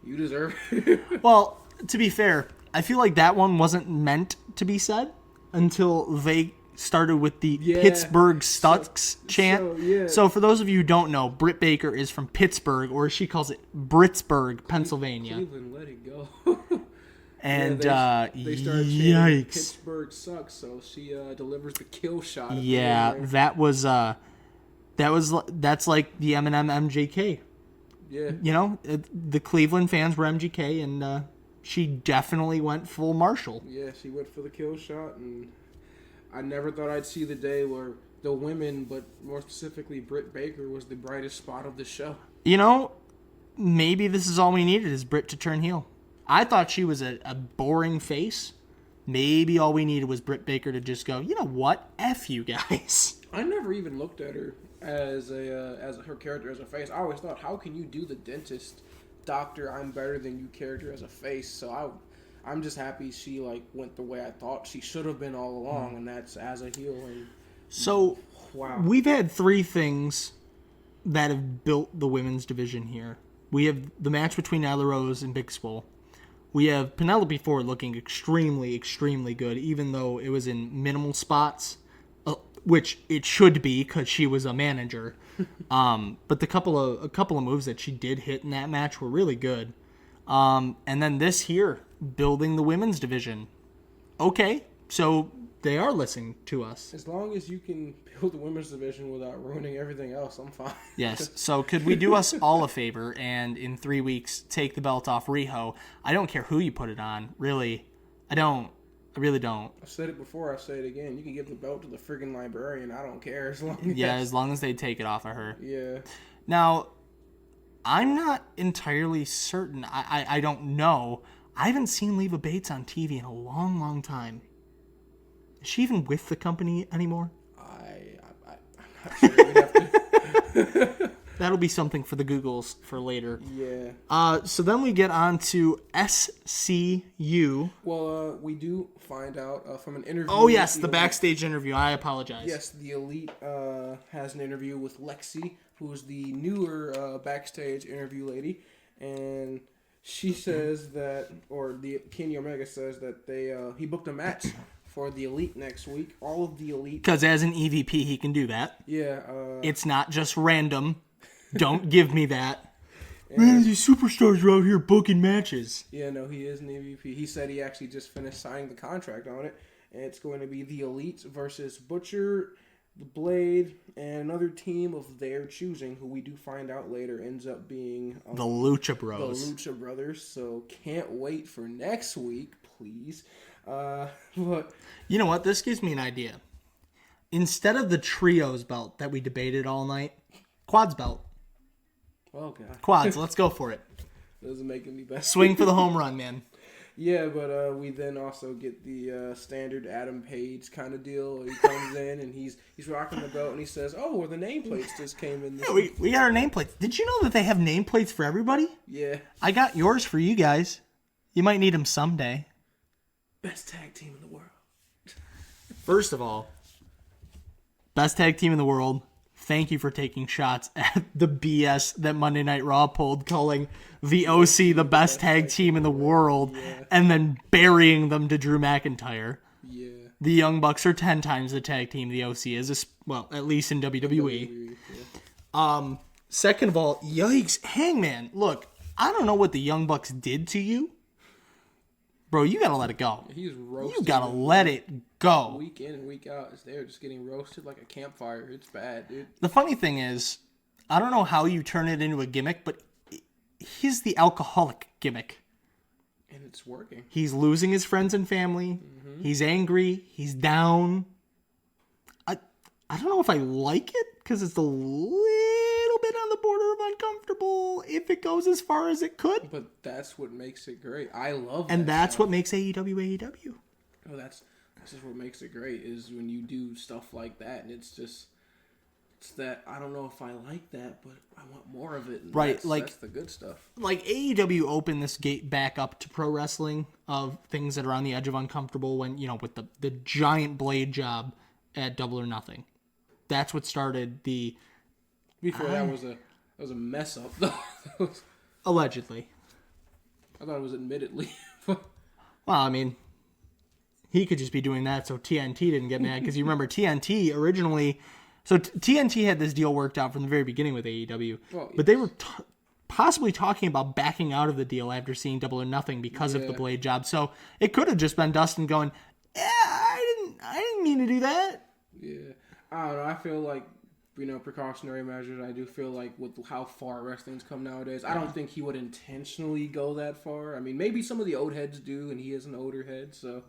you deserve it. Well, to be fair, I feel like that one wasn't meant to be said until they started with the Pittsburgh Stutz chant. So for those of you who don't know, Britt Baker is from Pittsburgh, or she calls it Britsburg, Pennsylvania. Cleveland, let it go. And they started chanting, yikes, Pittsburgh sucks. So she delivers the kill shot. Yeah, that's like the Eminem MJK. Yeah, you know, the Cleveland fans were MGK, and she definitely went full Marshall. Yeah, she went for the kill shot, and I never thought I'd see the day where the women, but more specifically Britt Baker, was the brightest spot of the show. You know, maybe this is all we needed is Britt to turn heel. I thought she was a boring face. Maybe all we needed was Britt Baker to just go, you know what? F you guys. I never even looked at her as her character as a face. I always thought, how can you do the dentist, doctor, I'm better than you character as a face? So I'm just happy she went the way I thought she should have been all along, and that's as a heel. And so wow, we've had three things that have built the women's division here. We have the match between Nyla Rose and Big Swole. We have Penelope Ford looking extremely, extremely good, even though it was in minimal spots, which it should be because she was a manager. But a couple of moves that she did hit in that match were really good. And then this here, building the women's division. Okay, so they are listening to us. As long as you can build the women's division without ruining everything else, I'm fine. Yes, so could we do us all a favor and in 3 weeks take the belt off Riho? I don't care who you put it on, really. I really don't. I've said it before, I'll say it again. You can give the belt to the friggin' librarian, I don't care. As long as they take it off of her. Yeah. Now, I'm not entirely certain. I don't know. I haven't seen Leva Bates on TV in a long, long time. Is she even with the company anymore? I'm not sure. We'd have to... That'll be something for the Googles for later. Yeah. So then we get on to SCU. Well, we do find out from an interview. Oh, yes, the backstage interview. I apologize. Yes, the Elite has an interview with Lexi, who's the newer backstage interview lady. And she says that, or Kenny Omega says that he booked a match for the Elite next week. All of the Elite. Because as an EVP, he can do that. Yeah. It's not just random. Don't give me that. Man, these superstars are out here booking matches. Yeah, no, he is an EVP. He said he actually just finished signing the contract on it. And it's going to be the Elite versus Butcher, the Blade, and another team of their choosing, who we do find out later ends up being... the Lucha Bros. The Lucha Brothers. So can't wait for next week, please. But you know what? This gives me an idea. Instead of the Trios belt that we debated all night, Quads belt. Oh, God. Quads, let's go for it. Doesn't make any better. Swing for the home run, man. Yeah, but we then also get the standard Adam Page kind of deal. He comes in and he's rocking the belt and he says, "Oh, well, the nameplates just came in." We got our nameplates. Did you know that they have nameplates for everybody? Yeah. I got yours for you guys. You might need them someday. Best tag team in the world. First of all, best tag team in the world. Thank you for taking shots at the BS that Monday Night Raw pulled, calling the OC the best tag team in the world, and then burying them to Drew McIntyre. Yeah. The Young Bucks are 10 times the tag team the OC is, well, at least in WWE. Second of all, yikes, Hangman. Look, I don't know what the Young Bucks did to you. Bro, you gotta let it go. He's roasted. You gotta let it go. Week in and week out, they're just getting roasted like a campfire. It's bad, dude. The funny thing is, I don't know how you turn it into a gimmick, but he's the alcoholic gimmick. And it's working. He's losing his friends and family. Mm-hmm. He's angry. He's down. I don't know if I like it, because it's a little bit on the border of uncomfortable if it goes as far as it could. But that's what makes it great. I love that. And that's what makes AEW AEW. Oh, that's just what makes it great, is when you do stuff like that, and it's that I don't know if I like that, but I want more of it. And right, that's the good stuff. Like AEW opened this gate back up to pro wrestling of things that are on the edge of uncomfortable when, with the giant blade job at Double or Nothing. That's what started the. Before that was a mess up though. Allegedly. I thought it was admittedly. Well, I mean, he could just be doing that so TNT didn't get mad, because you remember TNT originally. So TNT had this deal worked out from the very beginning with AEW, but they were possibly talking about backing out of the deal after seeing Double or Nothing because of the blade job. So it could have just been Dustin going, "Yeah, I didn't mean to do that." Yeah, I don't know. I feel like precautionary measures. I do feel like with how far wrestling's come nowadays, I don't think he would intentionally go that far. I mean, maybe some of the old heads do, and he is an older head, so.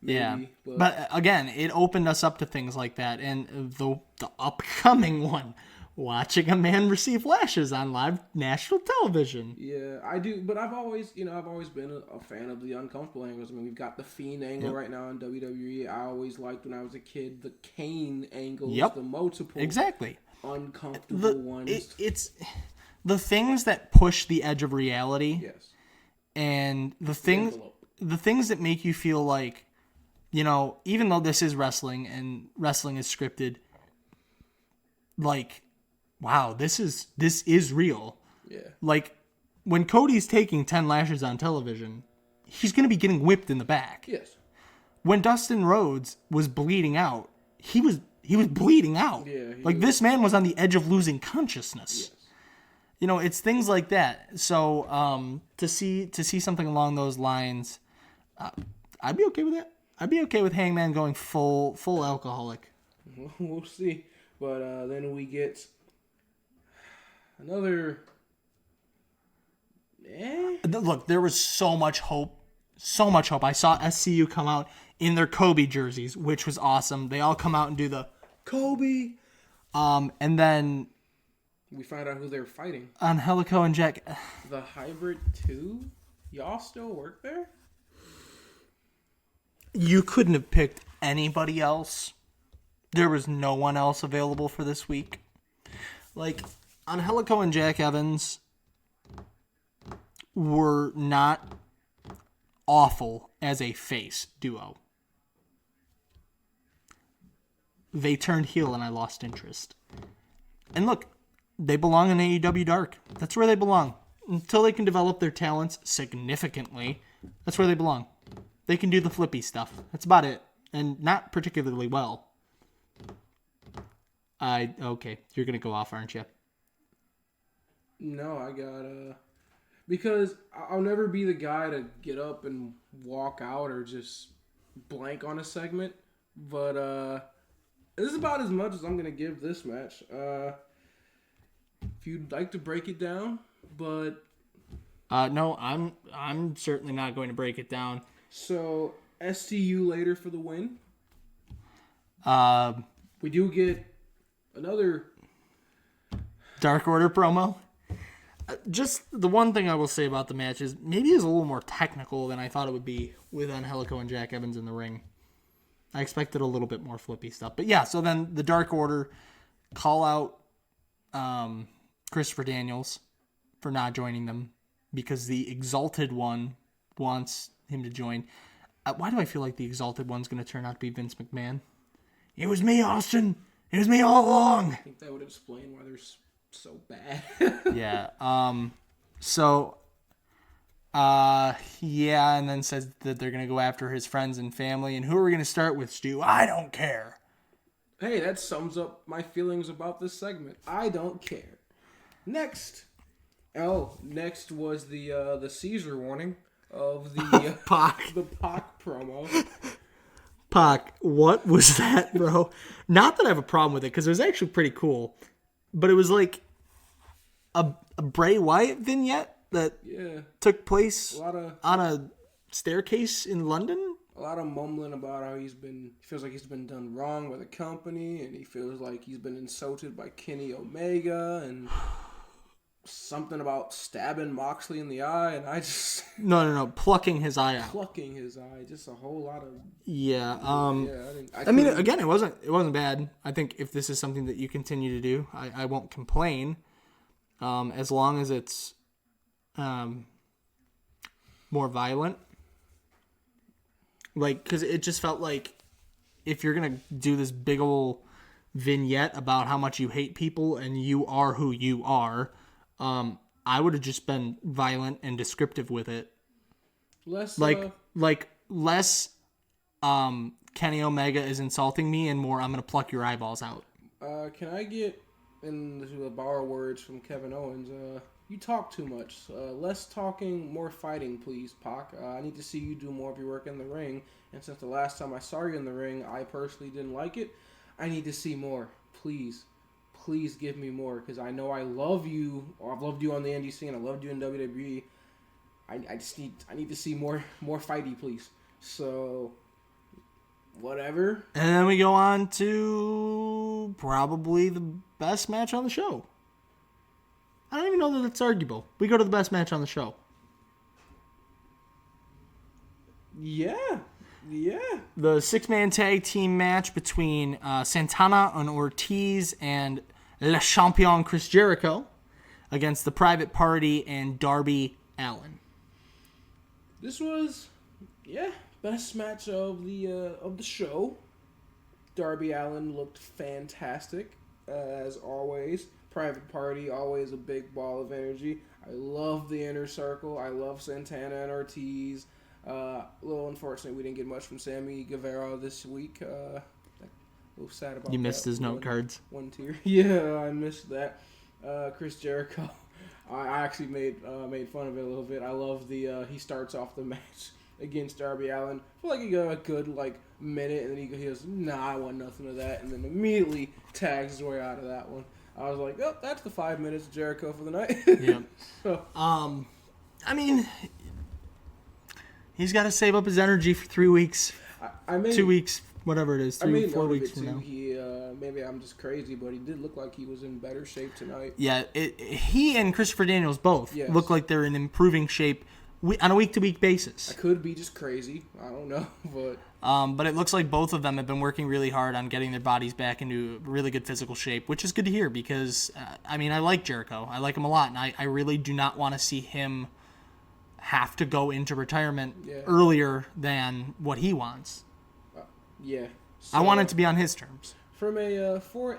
Maybe, but again, it opened us up to things like that, and the upcoming one, watching a man receive lashes on live national television. Yeah, I do, but I've always been a fan of the uncomfortable angles. I mean, we've got the Fiend angle right now in WWE. I always liked when I was a kid the Kane angles, the multiple uncomfortable ones. It's the things that push the edge of reality. Yes, and the things that make you feel like. Even though this is wrestling and wrestling is scripted, like, wow, this is real. Yeah. Like, when Cody's taking 10 lashes on television, he's going to be getting whipped in the back. Yes. When Dustin Rhodes was bleeding out, he was bleeding out. Yeah. This man was on the edge of losing consciousness. Yes. It's things like that. So, to see something along those lines, I'd be okay with that. I'd be okay with Hangman going full alcoholic. We'll see. But then we get another... Look, there was so much hope. So much hope. I saw SCU come out in their Kobe jerseys, which was awesome. They all come out and do the Kobe. And then... we find out who they're fighting. Angelico and Jack... The Hybrid 2? Y'all still work there? You couldn't have picked anybody else. There was no one else available for this week. Angelico and Jack Evans were not awful as a face duo. They turned heel and I lost interest. And look, they belong in AEW Dark. That's where they belong. Until they can develop their talents significantly, that's where they belong. They can do the flippy stuff. That's about it. And not particularly well. Okay, you're going to go off, aren't you? No, I gotta... Because I'll never be the guy to get up and walk out or just blank on a segment. But this is about as much as I'm going to give this match. If you'd like to break it down, but... No, I'm certainly not going to break it down. So, STU later for the win. We do get another Dark Order promo. Just the one thing I will say about the match is maybe it's a little more technical than I thought it would be with Angelico and Jack Evans in the ring. I expected a little bit more flippy stuff. But yeah, so then the Dark Order call out Christopher Daniels for not joining them because the Exalted One wants him to join. Why do I feel like the Exalted One's going to turn out to be Vince McMahon? It was me, Austin. It was me all along. I think that would explain why they're so bad. Yeah. So Yeah, and then says that they're going to go after his friends and family. And who are we going to start with, Stu? I don't care. Hey, that sums up my feelings about this segment. I don't care. Next was the Caesar warning of the Pac. the Pac promo. Pac, what was that, bro? Not that I have a problem with it, because it was actually pretty cool. But it was like a Bray Wyatt vignette that took place on a staircase in London. A lot of mumbling about how he feels like he's been done wrong by the company, and he feels like he's been insulted by Kenny Omega, and something about stabbing Moxley in the eye, and I just... No, plucking his eye out. Plucking his eye, just a whole lot of... Yeah, I mean, again, it wasn't bad. I think if this is something that you continue to do, I won't complain, as long as it's more violent. Like, because it just felt like if you're going to do this big ol' vignette about how much you hate people and you are who you are, I would have just been violent and descriptive with it. Less Kenny Omega is insulting me, and more I'm going to pluck your eyeballs out. Can I get into the borrow words from Kevin Owens? You talk too much. Less talking, more fighting, please, Pac. I need to see you do more of your work in the ring. And since the last time I saw you in the ring, I personally didn't like it. I need to see more. Please give me more, because I know I love you. Or I've loved you on the indie scene. I loved you in WWE. I need to see more fighty, please. So, whatever. And then we go on to probably the best match on the show. I don't even know that it's arguable. We go to the best match on the show. Yeah. The 6-man tag team match between Santana and Ortiz and Le Champion Chris Jericho against the Private Party and Darby Allin. This was, best match of the show. Darby Allin looked fantastic, as always. Private Party, always a big ball of energy. I love the Inner Circle. I love Santana and Ortiz. A little unfortunate we didn't get much from Sammy Guevara this week. A little sad about that. You missed his note cards. One tier. Yeah, I missed that. Chris Jericho. I actually made fun of it a little bit. I love the he starts off the match against Darby Allin. I feel like he got a good minute, and then he goes, "Nah, I want nothing of that," and then immediately tags his way out of that one. I was like, "Oh, that's the 5 minutes of Jericho for the night." Yeah. So, I mean, he's got to save up his energy for 3 weeks. 2 weeks, whatever it is, 4 weeks from now. Maybe I'm just crazy, but he did look like he was in better shape tonight. Yeah, he and Christopher Daniels both look like they're in improving shape on a week-to-week basis. I could be just crazy. I don't know, but... But it looks like both of them have been working really hard on getting their bodies back into really good physical shape, which is good to hear because, I like Jericho. I like him a lot, and I really do not want to see him have to go into retirement earlier than what he wants. So, I want it to be on his terms. For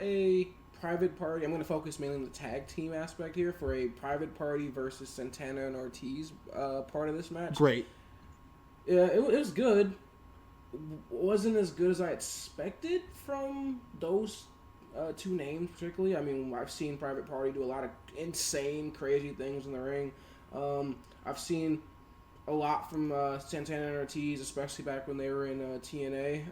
a Private Party, I'm going to focus mainly on the tag team aspect here. For a Private Party versus Santana and Ortiz part of this match. Great. Yeah, it was good. Wasn't as good as I expected from those two names particularly. I've seen Private Party do a lot of insane, crazy things in the ring. I've seen a lot from Santana and Ortiz, especially back when they were in TNA.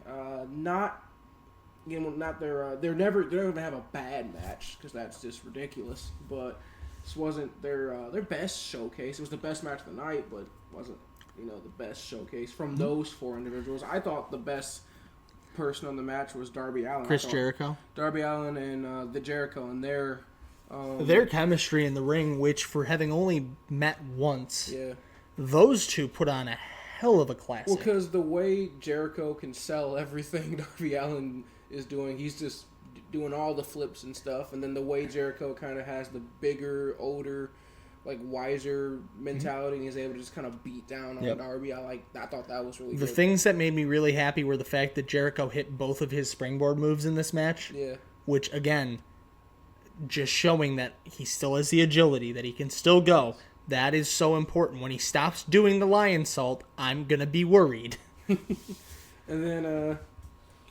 They're never gonna have a bad match because that's just ridiculous. But this wasn't their best showcase. It was the best match of the night, but wasn't the best showcase from those four individuals. I thought the best person on the match was Darby Allin. Chris Jericho. Darby Allin and the Jericho and their chemistry in the ring, which for having only met once, those two put on a hell of a classic. Well, because the way Jericho can sell everything Darby Allin is doing, he's just doing all the flips and stuff, and then the way Jericho kind of has the bigger, older, wiser mentality, and he's able to just kind of beat down on Darby. I thought that was really good. The things that made me really happy were the fact that Jericho hit both of his springboard moves in this match. Yeah. Which, again, just showing that he still has the agility, that he can still go. That is so important. When he stops doing the lion salt, I'm going to be worried. And then, can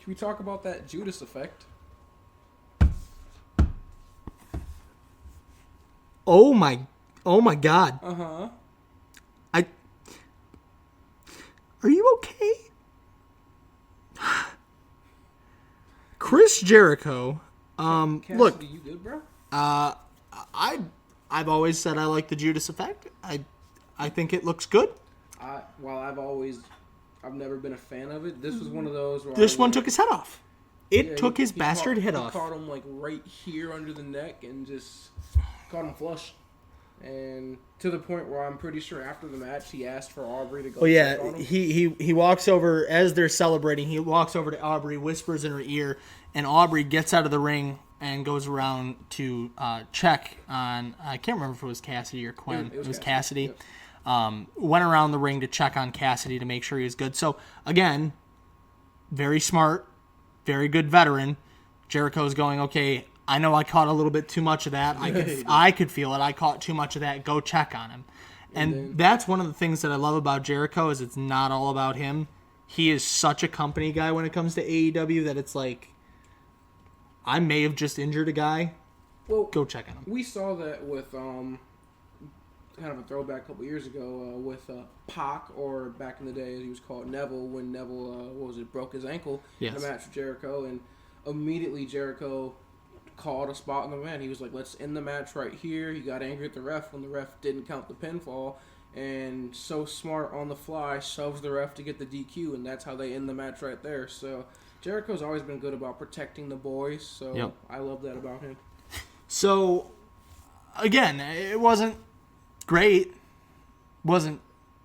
we talk about that Judas effect? Oh my God. Uh-huh. Are you okay? Chris Jericho. Cassidy, Look, you good, bro? I've always said I like the Judas effect. I think it looks good. I've never been a fan of it. This was one of those where This one took his head off. It took his bastard head he off. Caught him like right here under the neck and just caught him flush. And to the point where I'm pretty sure after the match he asked for Aubrey to go check on him. He walks over as they're celebrating. He walks over to Aubrey, whispers in her ear, and Aubrey gets out of the ring and goes around to check on. I can't remember if it was Cassidy or Quinn. It was Cassidy. Yep. Went around the ring to check on Cassidy to make sure he was good. So again, very smart, very good veteran. Jericho's going, okay, I know I caught a little bit too much of that. I could feel it. I caught too much of that. Go check on him. And that's one of the things that I love about Jericho is it's not all about him. He is such a company guy when it comes to AEW that it's like, I may have just injured a guy. Well, go check on him. We saw that with kind of a throwback a couple years ago with Pac, or back in the day as he was called Neville, when Neville broke his ankle in a match with Jericho, and immediately Jericho called a spot on the man. He was like, let's end the match right here. He got angry at the ref when the ref didn't count the pinfall, and so smart on the fly shoves the ref to get the DQ, and that's how they end the match right there. So Jericho's always been good about protecting the boys, so I love that about him. So again, it wasn't great, wasn't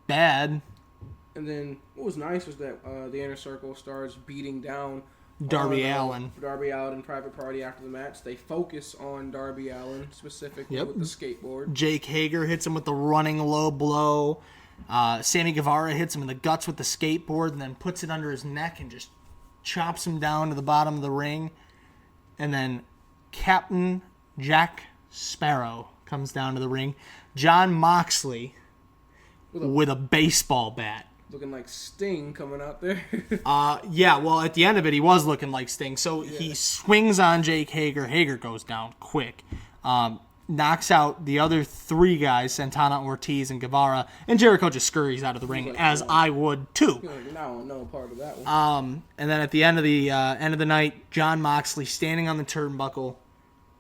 bad. And then what was nice was that the Inner Circle starts beating down Darby Allin and Private Party after the match. They focus on Darby Allin specifically with the skateboard. Jake Hager hits him with the running low blow. Sammy Guevara hits him in the guts with the skateboard and then puts it under his neck and just chops him down to the bottom of the ring. And then Captain Jack Sparrow comes down to the ring. Jon Moxley with a baseball bat. Looking like Sting coming out there. Well, at the end of it, he was looking like Sting. So he swings on Jake Hager. Hager goes down quick. Knocks out the other three guys, Santana, Ortiz, and Guevara. And Jericho just scurries out of the ring, as I would too. No part of that one. And then at the end of the night, Jon Moxley standing on the turnbuckle,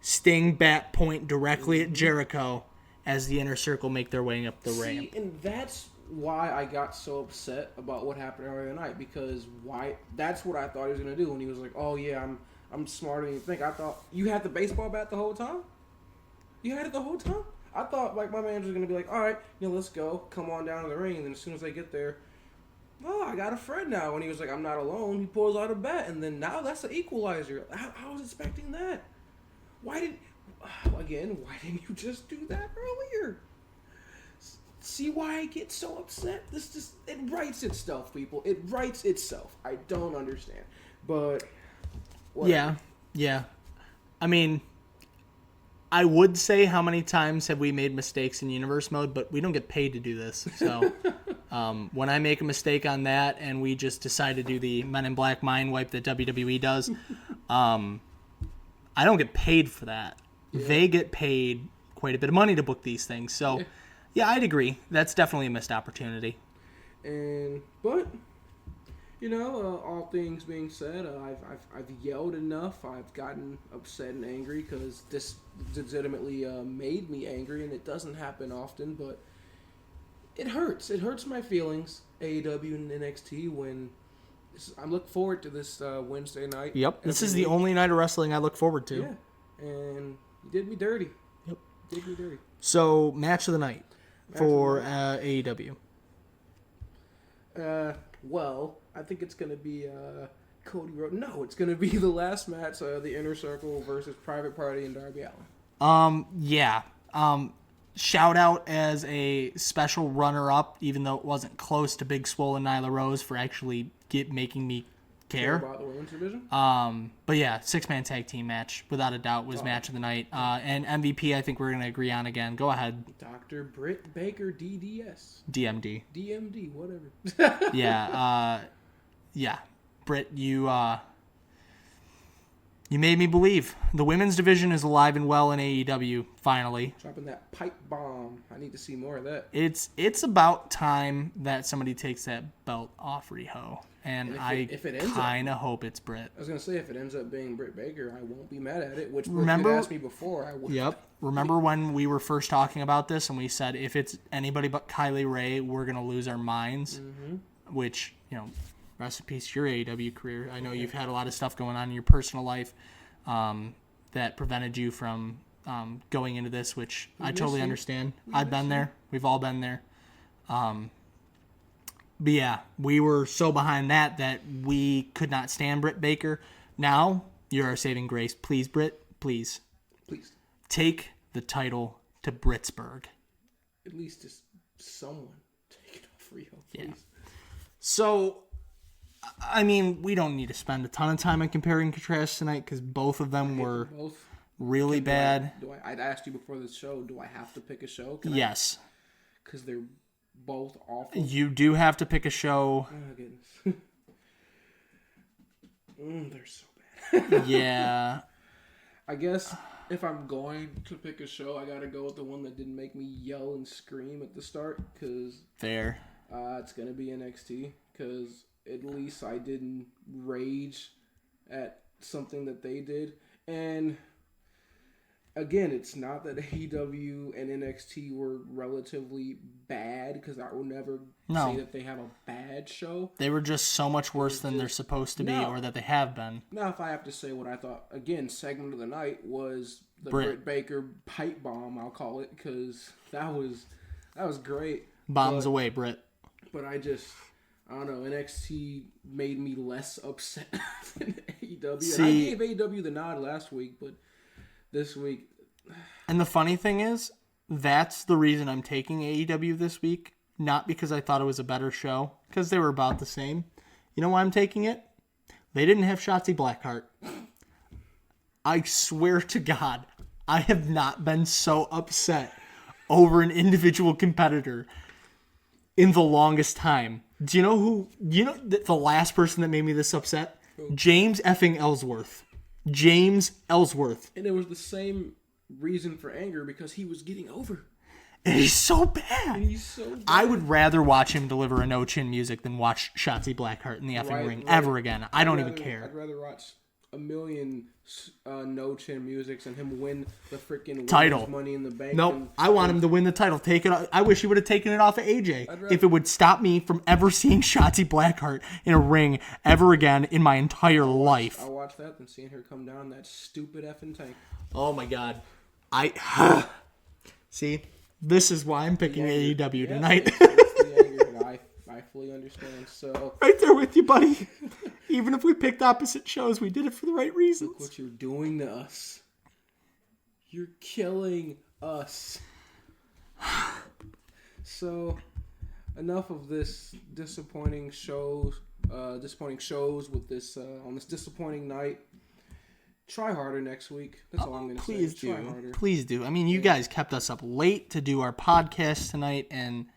Sting bat point directly at Jericho as the Inner Circle make their way up the ramp. And that's why I got so upset about what happened earlier tonight, because that's what I thought he was going to do when he was like, oh yeah, I'm smarter than you think. I thought, you had the baseball bat the whole time? You had it the whole time? I thought like my manager was going to be like, all right, let's go, come on down to the ring, and then as soon as they get there, oh, I got a friend now. And he was like, I'm not alone. He pulls out a bat, and then now that's the equalizer. I was expecting that. Why didn't you just do that earlier? See why I get so upset? It writes itself, people. It writes itself. I don't understand. But whatever. Yeah. I mean, I would say how many times have we made mistakes in universe mode, but we don't get paid to do this. So when I make a mistake on that and we just decide to do the Men in Black mind wipe that WWE does, I don't get paid for that. Yeah. They get paid quite a bit of money to book these things. So, yeah, I'd agree. That's definitely a missed opportunity. But all things being said, I've yelled enough. I've gotten upset and angry because this legitimately made me angry, and it doesn't happen often. But it hurts. It hurts my feelings. AEW and NXT when. I look forward to this Wednesday night. Yep, this is the only night of wrestling I look forward to. Yeah, and you did me dirty. Yep. Did me dirty. So, match of the night for AEW. Well, I think it's going to be Cody Rhodes. No, it's going to be the last match, the Inner Circle versus Private Party and Darby Allin. Yeah. Shout out as a special runner-up, even though it wasn't close to Big Swole and Nyla Rose, for actually making me care about the women's division. But yeah, 6-man tag team match without a doubt was match of the night. And MVP, I think we're gonna agree on again. Go ahead. Dr. Britt Baker, DDS, DMD, whatever. Yeah. Britt, you made me believe. The women's division is alive and well in AEW, finally. Dropping that pipe bomb. I need to see more of that. It's about time that somebody takes that belt off Riho. And I kind of hope it's Britt. I was going to say, if it ends up being Britt Baker, I won't be mad at it, which Britt could ask me before. I would. Yep. Remember when we were first talking about this and we said, if it's anybody but Kylie Ray, we're going to lose our minds? Mm-hmm. Which, rest in peace to your AEW career. I know you've had a lot of stuff going on in your personal life that prevented you from going into this, which I totally understand. I've been there. We've all been there. But yeah, we were so behind that we could not stand Britt Baker. Now, you're our saving grace. Please, Britt, please. Please. Take the title to Britsburg. At least just someone take it off Rio, please. Yeah. So, I mean, we don't need to spend a ton of time on comparing and contrast tonight because both of them were really bad. I'd asked you before the show, do I have to pick a show? Yes. Because they're both awful. You do have to pick a show. Oh, goodness. They're so bad. Yeah. I guess if I'm going to pick a show, I gotta go with the one that didn't make me yell and scream at the start. Because fair. It's gonna be NXT. Because at least I didn't rage at something that they did. And again, it's not that AEW and NXT were relatively bad, because I will never say that they have a bad show. They were just so much worse than they're supposed to be, or that they have been. Now, if I have to say what I thought, again, segment of the night was the Britt Baker pipe bomb, I'll call it, because that was great. Bombs away, Britt. But I don't know, NXT made me less upset than AEW. See, and I gave AEW the nod last week, but this week... And the funny thing is, that's the reason I'm taking AEW this week. Not because I thought it was a better show, because they were about the same. You know why I'm taking it? They didn't have Shotzi Blackheart. I swear to God, I have not been so upset over an individual competitor in the longest time. Do you know the last person that made me this upset? Who? James effing Ellsworth. James Ellsworth. And it was the same reason for anger, because he was getting over. And he's so bad. I would rather watch him deliver a no-chin music than watch Shotzi Blackheart in the effing ring ever again. I don't even care. I'd rather watch a million no-chin musics and him win the freaking title. Money in the Bank. Nope, I want him to win the title. Take it. I wish he would have taken it off of AJ. If it would stop me from ever seeing Shotzi Blackheart in a ring ever again in my entire life. I'll watch that than seeing her come down that stupid effing tank. Oh my God. See, this is why I'm picking AEW tonight. I fully understand. So right there with you, buddy. Even if we picked opposite shows, we did it for the right reasons. Look what you're doing to us. You're killing us. So, enough of this disappointing shows with this on this disappointing night. Try harder next week. That's all I'm going to say. Please do. Try harder. Please do. I mean, you guys kept us up late to do our podcast tonight, and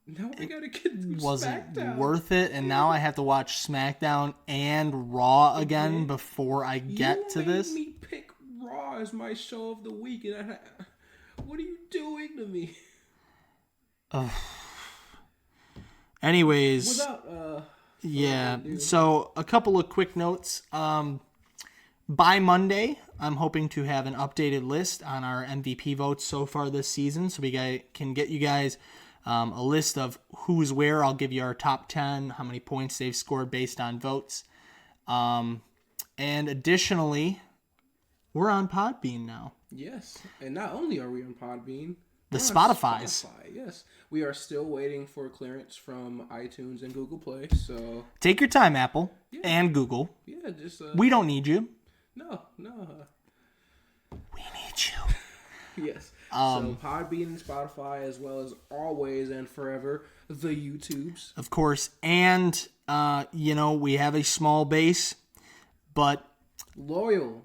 now I got to get wasn't SmackDown. Worth it. And now I have to watch SmackDown and Raw again before I get to this. You made me pick Raw as my show of the week, and what are you doing to me? Anyways, yeah. So a couple of quick notes. By Monday, I'm hoping to have an updated list on our MVP votes so far this season, so we can get you guys a list of who's where. I'll give you our top 10, how many points they've scored based on votes. And additionally, we're on Podbean now. Yes, and not only are we on Podbean, the Spotify's. Spotify, yes. We are still waiting for clearance from iTunes and Google Play, so... Take your time, Apple and Google. Yeah, just... we don't need you. No. We need you. Yes. So Podbean and Spotify, as well as always and forever, the YouTubes. Of course. And We have a small base, but loyal,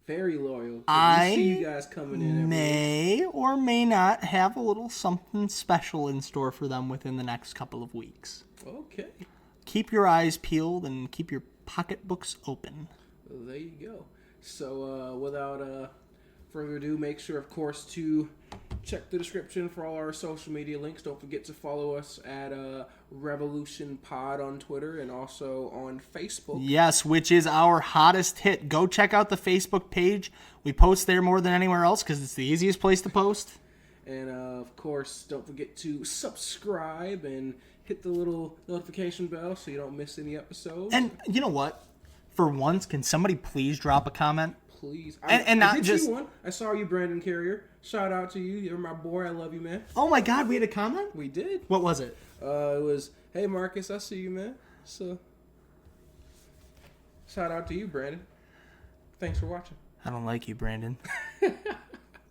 very loyal. I we see you guys coming in. May or may not have a little something special in store for them within the next couple of weeks. Okay. Keep your eyes peeled and keep your pocketbooks open. Well, there you go. So, without further ado, make sure, of course, to check the description for all our social media links. Don't forget to follow us at Wrevolution Pod on Twitter and also on Facebook. Yes, which is our hottest hit. Go check out the Facebook page. We post there more than anywhere else because it's the easiest place to post. And, of course, don't forget to subscribe and hit the little notification bell so you don't miss any episodes. And you know what? For once, can somebody please drop a comment? Please. And not did just... see one. I saw you, Brandon Carrier. Shout out to you. You're my boy. I love you, man. Oh my God, we had a comment? We did. What was it? It was, hey, Marcus, I see you, man. So, shout out to you, Brandon. Thanks for watching. I don't like you, Brandon.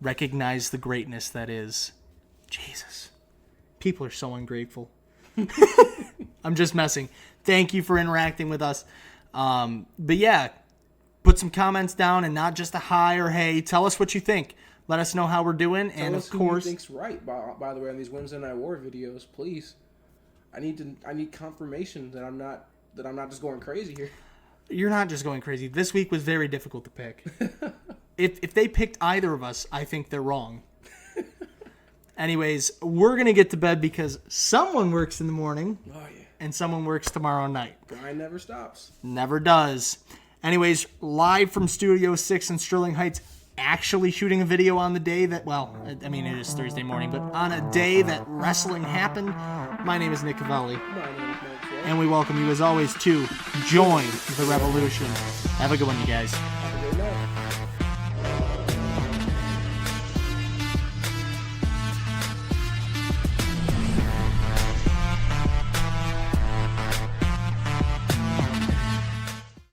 Recognize the greatness that is. Jesus. People are so ungrateful. I'm just messing. Thank you for interacting with us. But yeah, put some comments down and not just a hi or hey. Tell us what you think. Let us know how we're doing. Tell and us of course, who you think's right. By the way, on these Wednesday Night War videos, please. I need confirmation that I'm not just going crazy here. You're not just going crazy. This week was very difficult to pick. If they picked either of us, I think they're wrong. Anyways, we're gonna get to bed because someone works in the morning. Oh yeah. And someone works tomorrow night. Grind never stops. Never does. Anyways, live from Studio 6 in Sterling Heights, actually shooting a video on the day that, well, I mean, it is Thursday morning, but on a day that wrestling happened. My name is Nick Cavelli. My name is Mike Shea. And we welcome you, as always, to join the revolution. Have a good one, you guys.